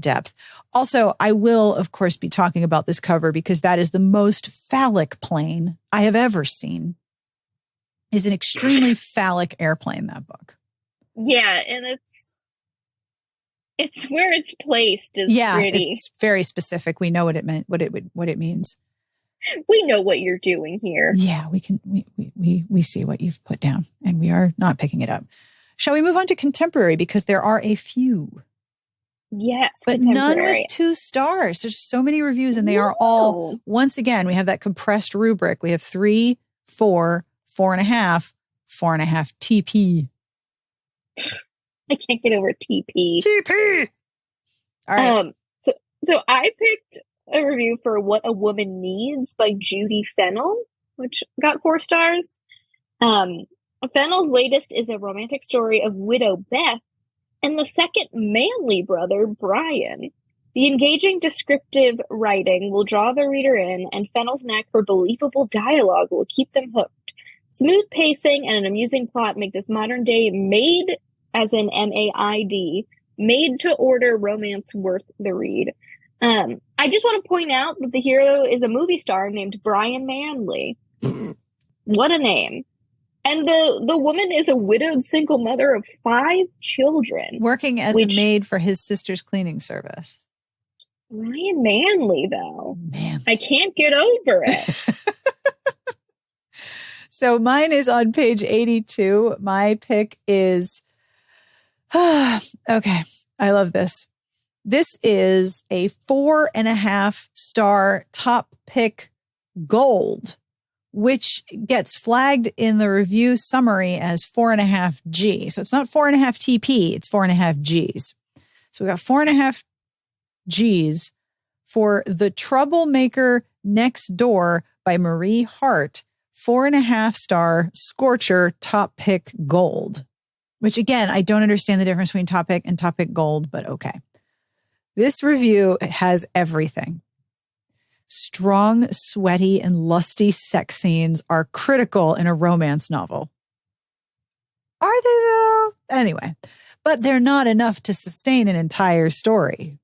depth. Also, I will, of course, be talking about this cover because that is the most phallic plane I have ever seen. It's an extremely phallic airplane, that book. Yeah, and it's where it's placed is pretty. It's very specific. We know what it meant, what it means. We know what you're doing here. Yeah, we see what you've put down, and we are not picking it up. Shall we move on to contemporary, because there are a few? Yes, but none with 2 stars. There's so many reviews, and they are all, once again, we have that compressed rubric. We have 3, 4, 4.5, 4.5 TP. I can't get over TP. TP. All right. So I picked a review for What a Woman Needs by Judy Fennell, which got 4 stars. Fennell's latest is a romantic story of widow Beth and the second manly brother, Brian. The engaging descriptive writing will draw the reader in, and Fennell's knack for believable dialogue will keep them hooked. Smooth pacing and an amusing plot make this modern-day made, as in MAID, made-to-order romance worth the read. I just want to point out that the hero is a movie star named Brian Manley. What a name. And the woman is a widowed single mother of 5 children. Working as a maid for his sister's cleaning service. Brian Manley, though. Man. I can't get over it. So mine is on page 82. My pick is... okay, I love this. This is a 4.5 star top pick gold, which gets flagged in the review summary as 4.5 G. So it's not 4.5 TP, it's 4.5 Gs. So we got 4.5 Gs for The Troublemaker Next Door by Marie Hart, 4.5 star Scorcher top pick gold. Which, again, I don't understand the difference between top pick and top pick gold, but okay. This review has everything. Strong, sweaty, and lusty sex scenes are critical in a romance novel. Are they, though? Anyway, but they're not enough to sustain an entire story.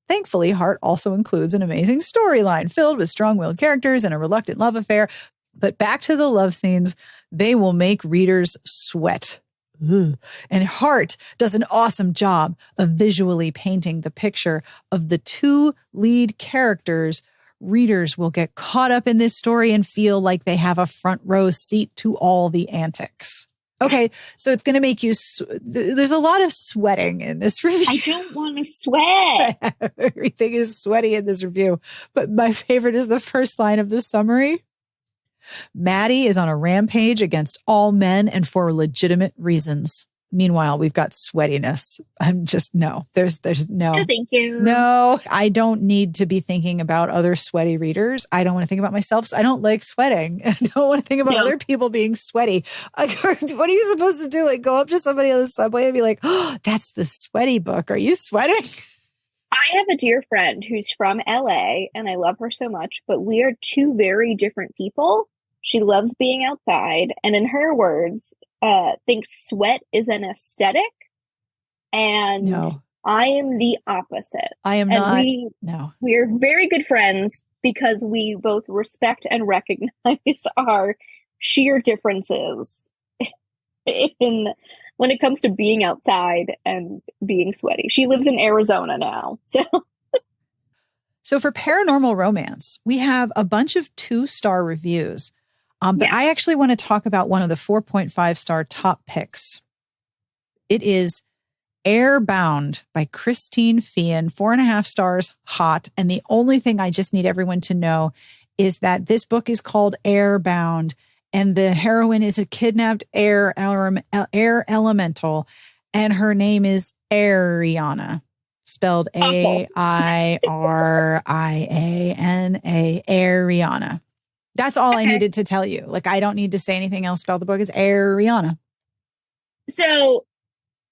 Thankfully, Hart also includes an amazing storyline filled with strong-willed characters and a reluctant love affair. But back to the love scenes, they will make readers sweat. Ugh. And Hart does an awesome job of visually painting the picture of the 2 lead characters. Readers will get caught up in this story and feel like they have a front row seat to all the antics. Okay, so it's going to make you... there's a lot of sweating in this review. I don't want to sweat. Everything is sweaty in this review. But my favorite is the first line of the summary. Maddie is on a rampage against all men and for legitimate reasons. Meanwhile, we've got sweatiness. I'm just, no, there's no. No, thank you. No, I don't need to be thinking about other sweaty readers. I don't want to think about myself. So I don't like sweating. I don't want to think about other people being sweaty. What are you supposed to do? Like go up to somebody on the subway and be like, oh, that's the sweaty book. Are you sweating? I have a dear friend who's from LA and I love her so much, but we are 2 very different people. She loves being outside. And in her words, thinks sweat is an aesthetic. And no. I am the opposite. I am and not. We are very good friends because we both respect and recognize our sheer differences in when it comes to being outside and being sweaty. She lives in Arizona now. So for paranormal romance, we have a bunch of 2-star reviews. But yes. I actually want to talk about one of the 4.5 star top picks. It is Airbound by Christine Feehan, 4.5 stars, hot. And the only thing I just need everyone to know is that this book is called Airbound, and the heroine is a kidnapped air elemental, and her name is Ariana. spelled Awful. Airiana. Ariana. That's all I Okay. needed to tell you. Like, I don't need to say anything else about the book. It's Ariana. So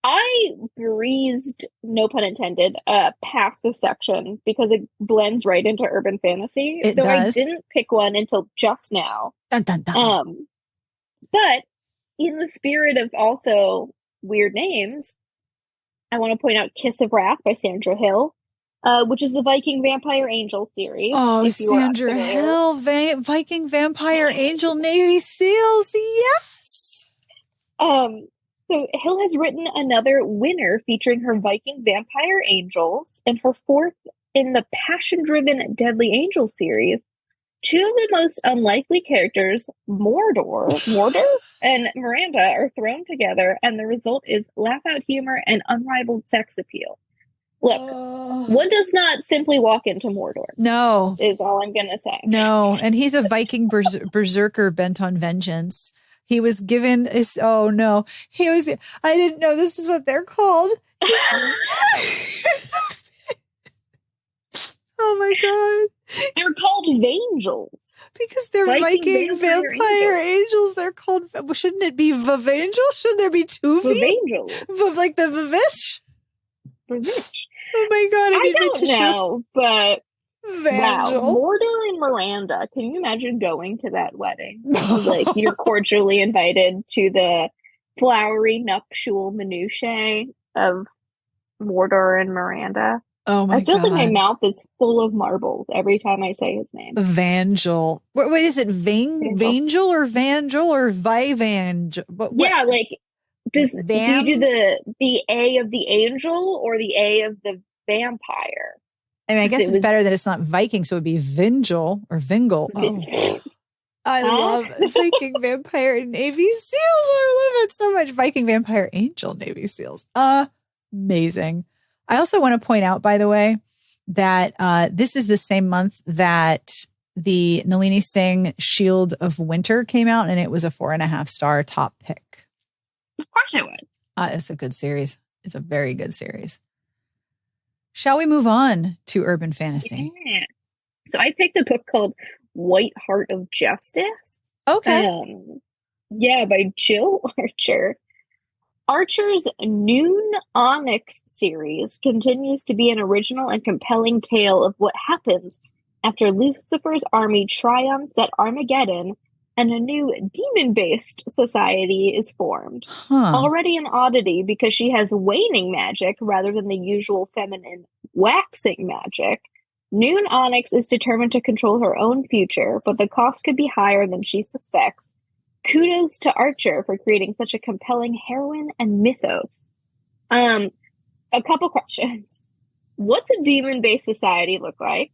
I breezed, no pun intended, past this section because it blends right into urban fantasy. It So I does. didn't pick one until just now. Dun, dun, dun. But in the spirit of also weird names, I want to point out Kiss of Wrath by Sandra Hill, which is the Viking Vampire Angel series. Oh, If you are Sandra unfamiliar. Hill, Viking Vampire Angel Navy SEALs. Yes. So Hill has written another winner featuring her Viking Vampire Angels and her fourth in the passion-driven Deadly Angel series. Two of the most unlikely characters, Mordor, and Miranda, are thrown together, and the result is laugh-out humor and unrivaled sex appeal. Look, one does not simply walk into Mordor. No. Is all I'm going to say. No. And he's a Viking berserker bent on vengeance. He was given this. Oh, no. I didn't know this is what they're called. Oh, my God. They're called Vangels. Because they're Viking vampire angels. They're called, shouldn't it be Vavangel? Shouldn't there be two Vavangels? Like the Vavish? Vavish. Oh my God. I don't know, but Vangel. Wow, Mordor and Miranda. Can you imagine going to that wedding? Like, you're cordially invited to the flowery nuptial minutiae of Mordor and Miranda. Oh my God. I feel like my mouth is full of marbles every time I say his name. Vangel. Wait, is it Vangel or Vangel or Vivangel? Yeah, like, do you do the A of the angel or the A of the vampire? I mean, I guess it's better that it's not Viking, so it would be Vingel or Vingle. Oh. I love Viking Vampire and Navy SEALs. I love it so much. Viking Vampire Angel Navy SEALs. Amazing. I also want to point out, by the way, that this is the same month that the Nalini Singh Shield of Winter came out, and it was a 4.5-star top pick. Of course it would. It's a good series. It's a very good series. Shall we move on to urban fantasy? Yeah. So I picked a book called White Heart of Justice. Okay. Yeah, by Jill Archer. Archer's Noon Onyx series continues to be an original and compelling tale of what happens after Lucifer's army triumphs at Armageddon and a new demon-based society is formed. Already an oddity because she has waning magic rather than the usual feminine waxing magic. Noon Onyx is determined to control her own future, but the cost could be higher than she suspects. Kudos to Archer for creating such a compelling heroine and mythos. A couple questions. What's a demon-based society look like?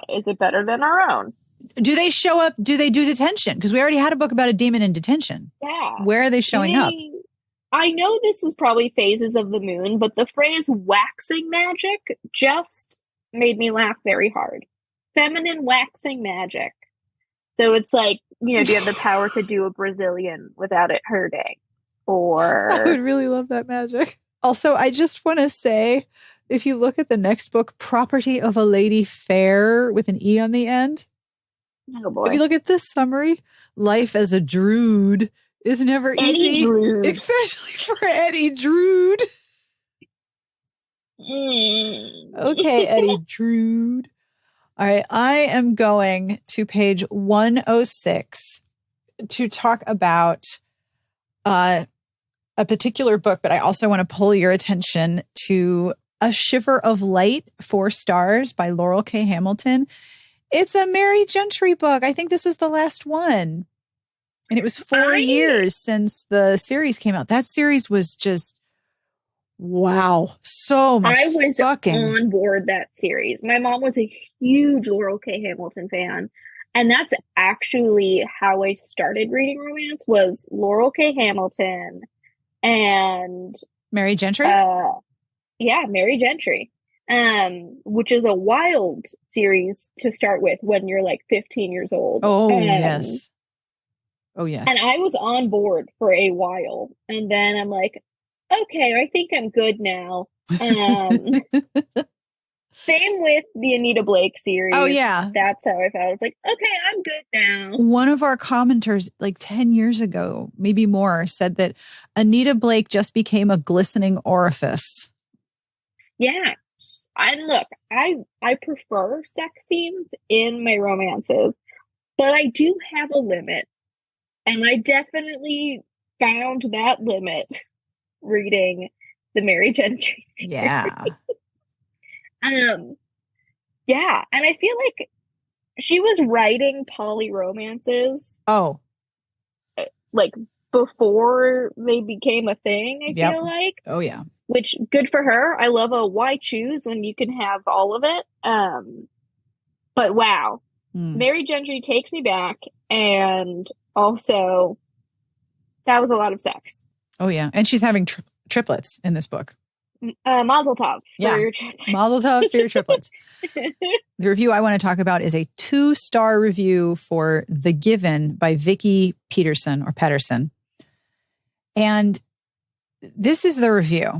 Is it better than our own? Do they show up? Do they do detention? Because we already had a book about a demon in detention. Yeah. Where are they showing up? I know this is probably phases of the moon, but the phrase waxing magic just made me laugh very hard. Feminine waxing magic. So it's like, do you have the power to do a Brazilian without it hurting? Or I would really love that magic. Also, I just want to say, if you look at the next book, Property of a Lady Fair with an E on the end. Oh boy. If you look at this summary, life as a Druid is never easy. Druid. Especially for Eddie Druid. Okay, Eddie Druid. All right, I am going to page 106 to talk about a particular book, but I also want to pull your attention to A Shiver of Light, 4 stars by Laurel K. Hamilton. It's a Mary Gentry book. I think this was the last one. And it was 4 years since the series came out. That series was just, wow, so much I was fucking on board that series. My mom was a huge Laurel K. Hamilton fan. And that's actually how I started reading romance, was Laurel K. Hamilton and Mary Gentry? Yeah, Mary Gentry. Which is a wild series to start with when you're like 15 years old. Oh, yes. Oh, yes. And I was on board for a while. And then I'm like, okay, I think I'm good now. Um, Same with the Anita Blake series. Oh, yeah. That's how I felt. It's like, okay, I'm good now. One of our commenters, like 10 years ago, maybe more, said that Anita Blake just became a glistening orifice. Yeah. And look, I prefer sex scenes in my romances, but I do have a limit. And I definitely found that limit reading the Mary Gentry series. Yeah. Yeah, and I feel like she was writing poly romances Oh, like before they became a thing, I yep. feel like. Oh, yeah. Which good for her. I love a why choose when you can have all of it. But wow. Mary Gentry takes me back, and also that was a lot of sex. Oh, yeah. And she's having triplets in this book. Mazel tov for your triplets. Mazel tov for your triplets. The review I want to talk about is a 2-star review for The Given by Vicky Pedersen. And this is the review.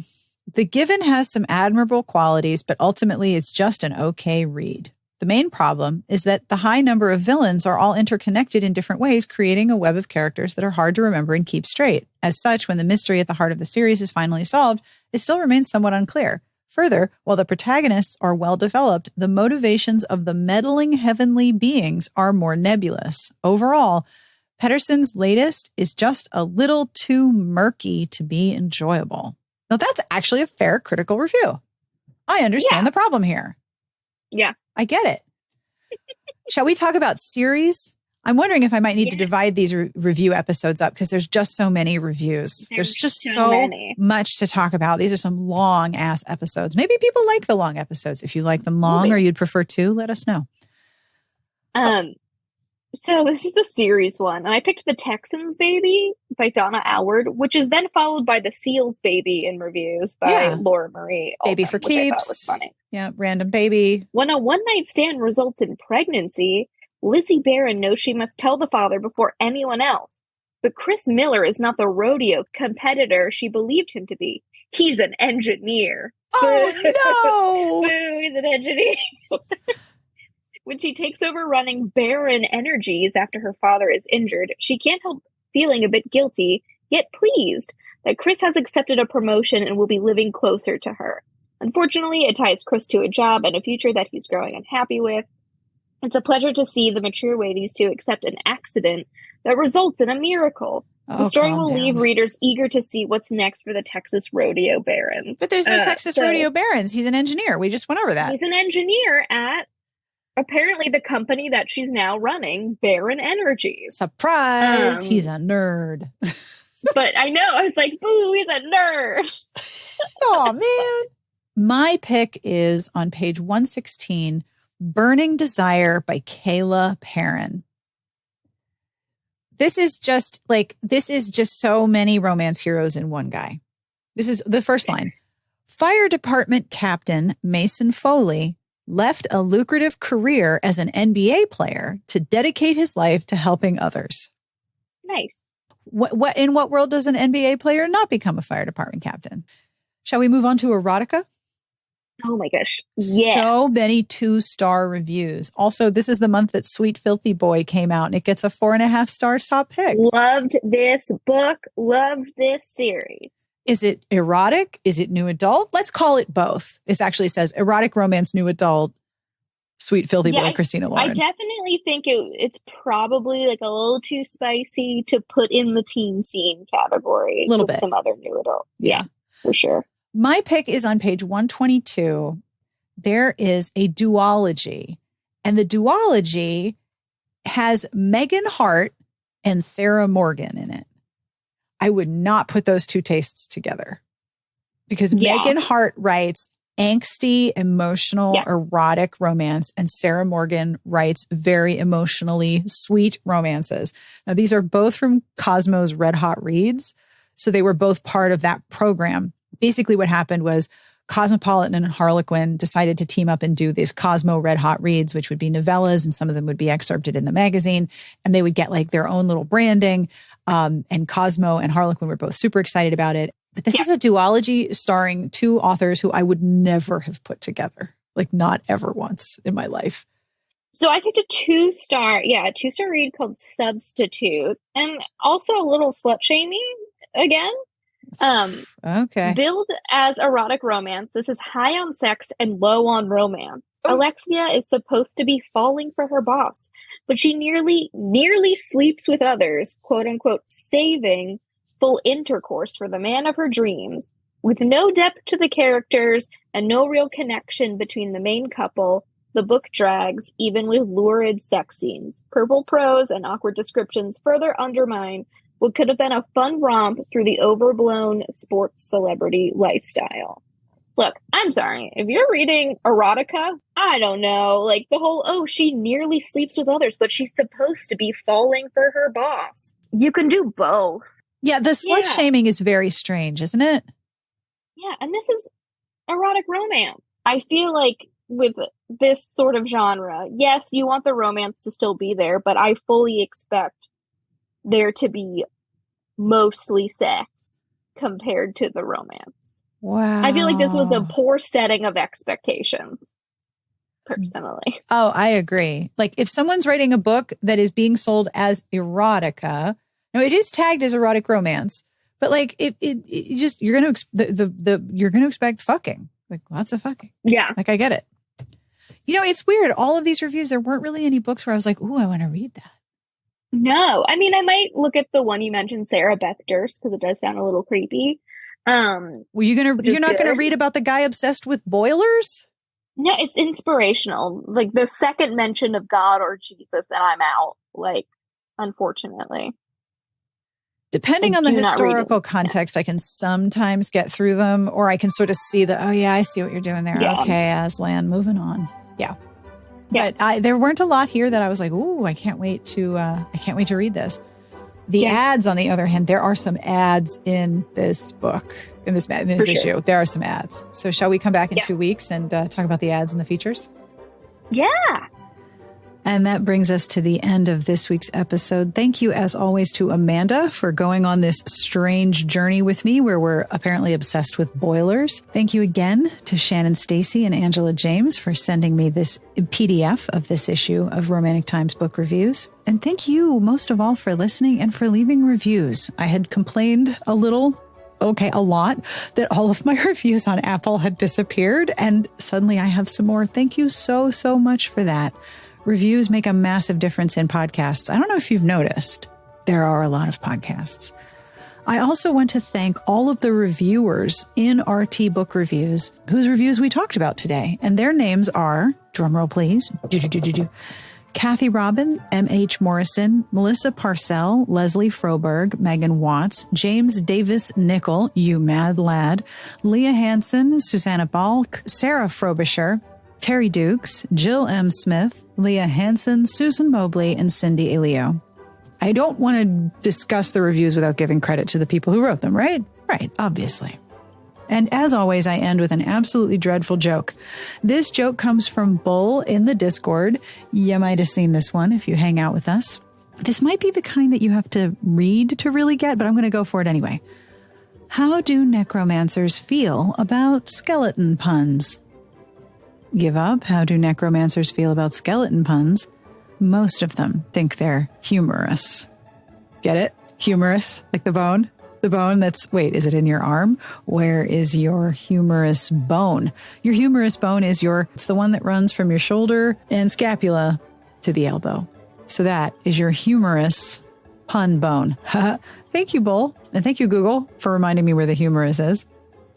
The Given has some admirable qualities, but ultimately it's just an okay read. The main problem is that the high number of villains are all interconnected in different ways, creating a web of characters that are hard to remember and keep straight. As such, when the mystery at the heart of the series is finally solved, it still remains somewhat unclear. Further, while the protagonists are well developed, the motivations of the meddling heavenly beings are more nebulous. Overall, Pedersen's latest is just a little too murky to be enjoyable. Now, that's actually a fair critical review. I understand the problem here. Yeah. I get it. Shall we talk about series? I'm wondering if I might need to divide these review episodes up because there's just so many reviews. There's just so much to talk about. These are some long ass episodes. Maybe people like the long episodes. If you like them long or you'd prefer 2, let us know. So this is the series one. And I picked The Texans Baby by Donna Allward, which is then followed by The Seals Baby in reviews by Laura Marie. Baby for keeps. Which I thought was funny. Yeah, random baby. When a one-night stand results in pregnancy, Lizzie Barron knows she must tell the father before anyone else. But Chris Miller is not the rodeo competitor she believed him to be. He's an engineer. Oh, no! Boo, he's an engineer. When she takes over running Barron Energies after her father is injured, she can't help feeling a bit guilty, yet pleased, that Chris has accepted a promotion and will be living closer to her. Unfortunately, it ties Chris to a job and a future that he's growing unhappy with. It's a pleasure to see the mature way these two accept an accident that results in a miracle. The story will leave readers eager to see what's next for the Texas Rodeo Barons. But there's no Texas Rodeo Barons. He's an engineer. We just went over that. He's an engineer at apparently the company that she's now running, Barron Energies. Surprise! He's a nerd. But I know, I was like, boo, he's a nerd. Oh, man. My pick is on page 116, Burning Desire by Kayla Perrin. This is just so many romance heroes in one guy. This is the first line. Fire Department Captain Mason Foley left a lucrative career as an NBA player to dedicate his life to helping others. Nice. In what world does an NBA player not become a fire department captain? Shall we move on to erotica? Oh my gosh. Yes. So many 2-star reviews. Also, this is the month that Sweet Filthy Boy came out and it gets a 4.5-star top pick. Loved this book. Loved this series. Is it erotic? Is it new adult? Let's call it both. It actually says erotic romance, new adult, Sweet Filthy Boy, Christina Lauren. I definitely think it's probably like a little too spicy to put in the teen scene category. A little bit. Some other new adult. Yeah, for sure. My pick is on page 122. There is a duology, and the duology has Megan Hart and Sarah Morgan in it. I would not put those two tastes together because Megan Hart writes angsty, emotional, erotic romance, and Sarah Morgan writes very emotionally sweet romances. Now, these are both from Cosmo's Red Hot Reads. So they were both part of that program. Basically, what happened was Cosmopolitan and Harlequin decided to team up and do these Cosmo Red Hot Reads, which would be novellas, and some of them would be excerpted in the magazine, and they would get like their own little branding. And Cosmo and Harlequin were both super excited about it. But this is a duology starring two authors who I would never have put together. Like not ever once in my life. So I picked a 2-star read called Substitute, and also a little slut shaming again. Okay. Billed as erotic romance, this is high on sex and low on romance. Oh. Alexia is supposed to be falling for her boss, but she nearly sleeps with others, quote unquote, saving full intercourse for the man of her dreams. With no depth to the characters and no real connection between the main couple, the book drags, even with lurid sex scenes. Purple prose and awkward descriptions further undermine what could have been a fun romp through the overblown sports celebrity lifestyle. Look, I'm sorry. If you're reading erotica, I don't know, like the whole, she nearly sleeps with others, but she's supposed to be falling for her boss. You can do both. Yeah, the slut shaming is very strange, isn't it? Yeah, and this is erotic romance. I feel like with this sort of genre, yes, you want the romance to still be there, but I fully expect there to be mostly sex compared to the romance. Wow. I feel like this was a poor setting of expectations, personally. Oh, I agree. Like if someone's writing a book that is being sold as erotica, now it is tagged as erotic romance, but like it just, you're going to you're going to expect fucking, like lots of fucking. Yeah. Like I get it. You know, it's weird. All of these reviews, there weren't really any books where I was like, ooh, I want to read that. No, I mean, I might look at the one you mentioned, Sarah Beth Durst, because it does sound a little creepy. Well, you're not going to read about the guy obsessed with boilers? No, it's inspirational. Like the second mention of God or Jesus, and I'm out. Like, unfortunately. Depending on the historical context, I can sometimes get through them, or I can sort of see oh yeah, I see what you're doing there. Yeah. Okay, Aslan, moving on. Yeah. But there weren't a lot here that I was like, ooh, I can't wait to read this. The ads, on the other hand, there are some ads in this book, in this issue. Sure. There are some ads. So shall we come back in 2 weeks and talk about the ads and the features? Yeah. And that brings us to the end of this week's episode. Thank you, as always, to Amanda for going on this strange journey with me where we're apparently obsessed with boilers. Thank you again to Shannon Stacy and Angela James for sending me this PDF of this issue of Romantic Times Book Reviews. And thank you most of all for listening and for leaving reviews. I had complained a lot, that all of my reviews on Apple had disappeared. And suddenly I have some more. Thank you so, so much for that. Reviews make a massive difference in podcasts. I don't know if you've noticed, there are a lot of podcasts. I also want to thank all of the reviewers in RT Book Reviews whose reviews we talked about today. And their names are, drumroll please, Kathy Robin, M.H. Morrison, Melissa Parcell, Leslie Froberg, Megan Watts, James Davis Nickel, you mad lad, Leah Hansen, Susanna Balk, Sarah Frobisher, Terry Dukes, Jill M. Smith, Leah Hansen, Susan Mobley, and Cindy Elio. I don't want to discuss the reviews without giving credit to the people who wrote them, right? Right, obviously. And as always, I end with an absolutely dreadful joke. This joke comes from Bull in the Discord. You might have seen this one if you hang out with us. This might be the kind that you have to read to really get, but I'm going to go for it anyway. How do necromancers feel about skeleton puns? Give up. How do necromancers feel about skeleton puns? Most of them think they're humorous. Get it? Humorous, like the bone? The bone that's, wait, is it in your arm? Where is your humerus bone? Your humerus bone is it's the one that runs from your shoulder and scapula to the elbow. So that is your humerus pun bone. Thank you, Bull. And thank you, Google, for reminding me where the humerus is.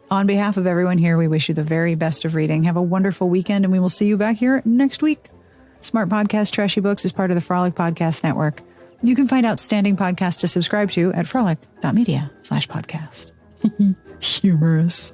On behalf of everyone here, we wish you the very best of reading. Have a wonderful weekend, and we will see you back here next week. Smart Podcast Trashy Books is part of the Frolic Podcast Network. You can find outstanding podcasts to subscribe to at frolic.media/podcast. Humorous.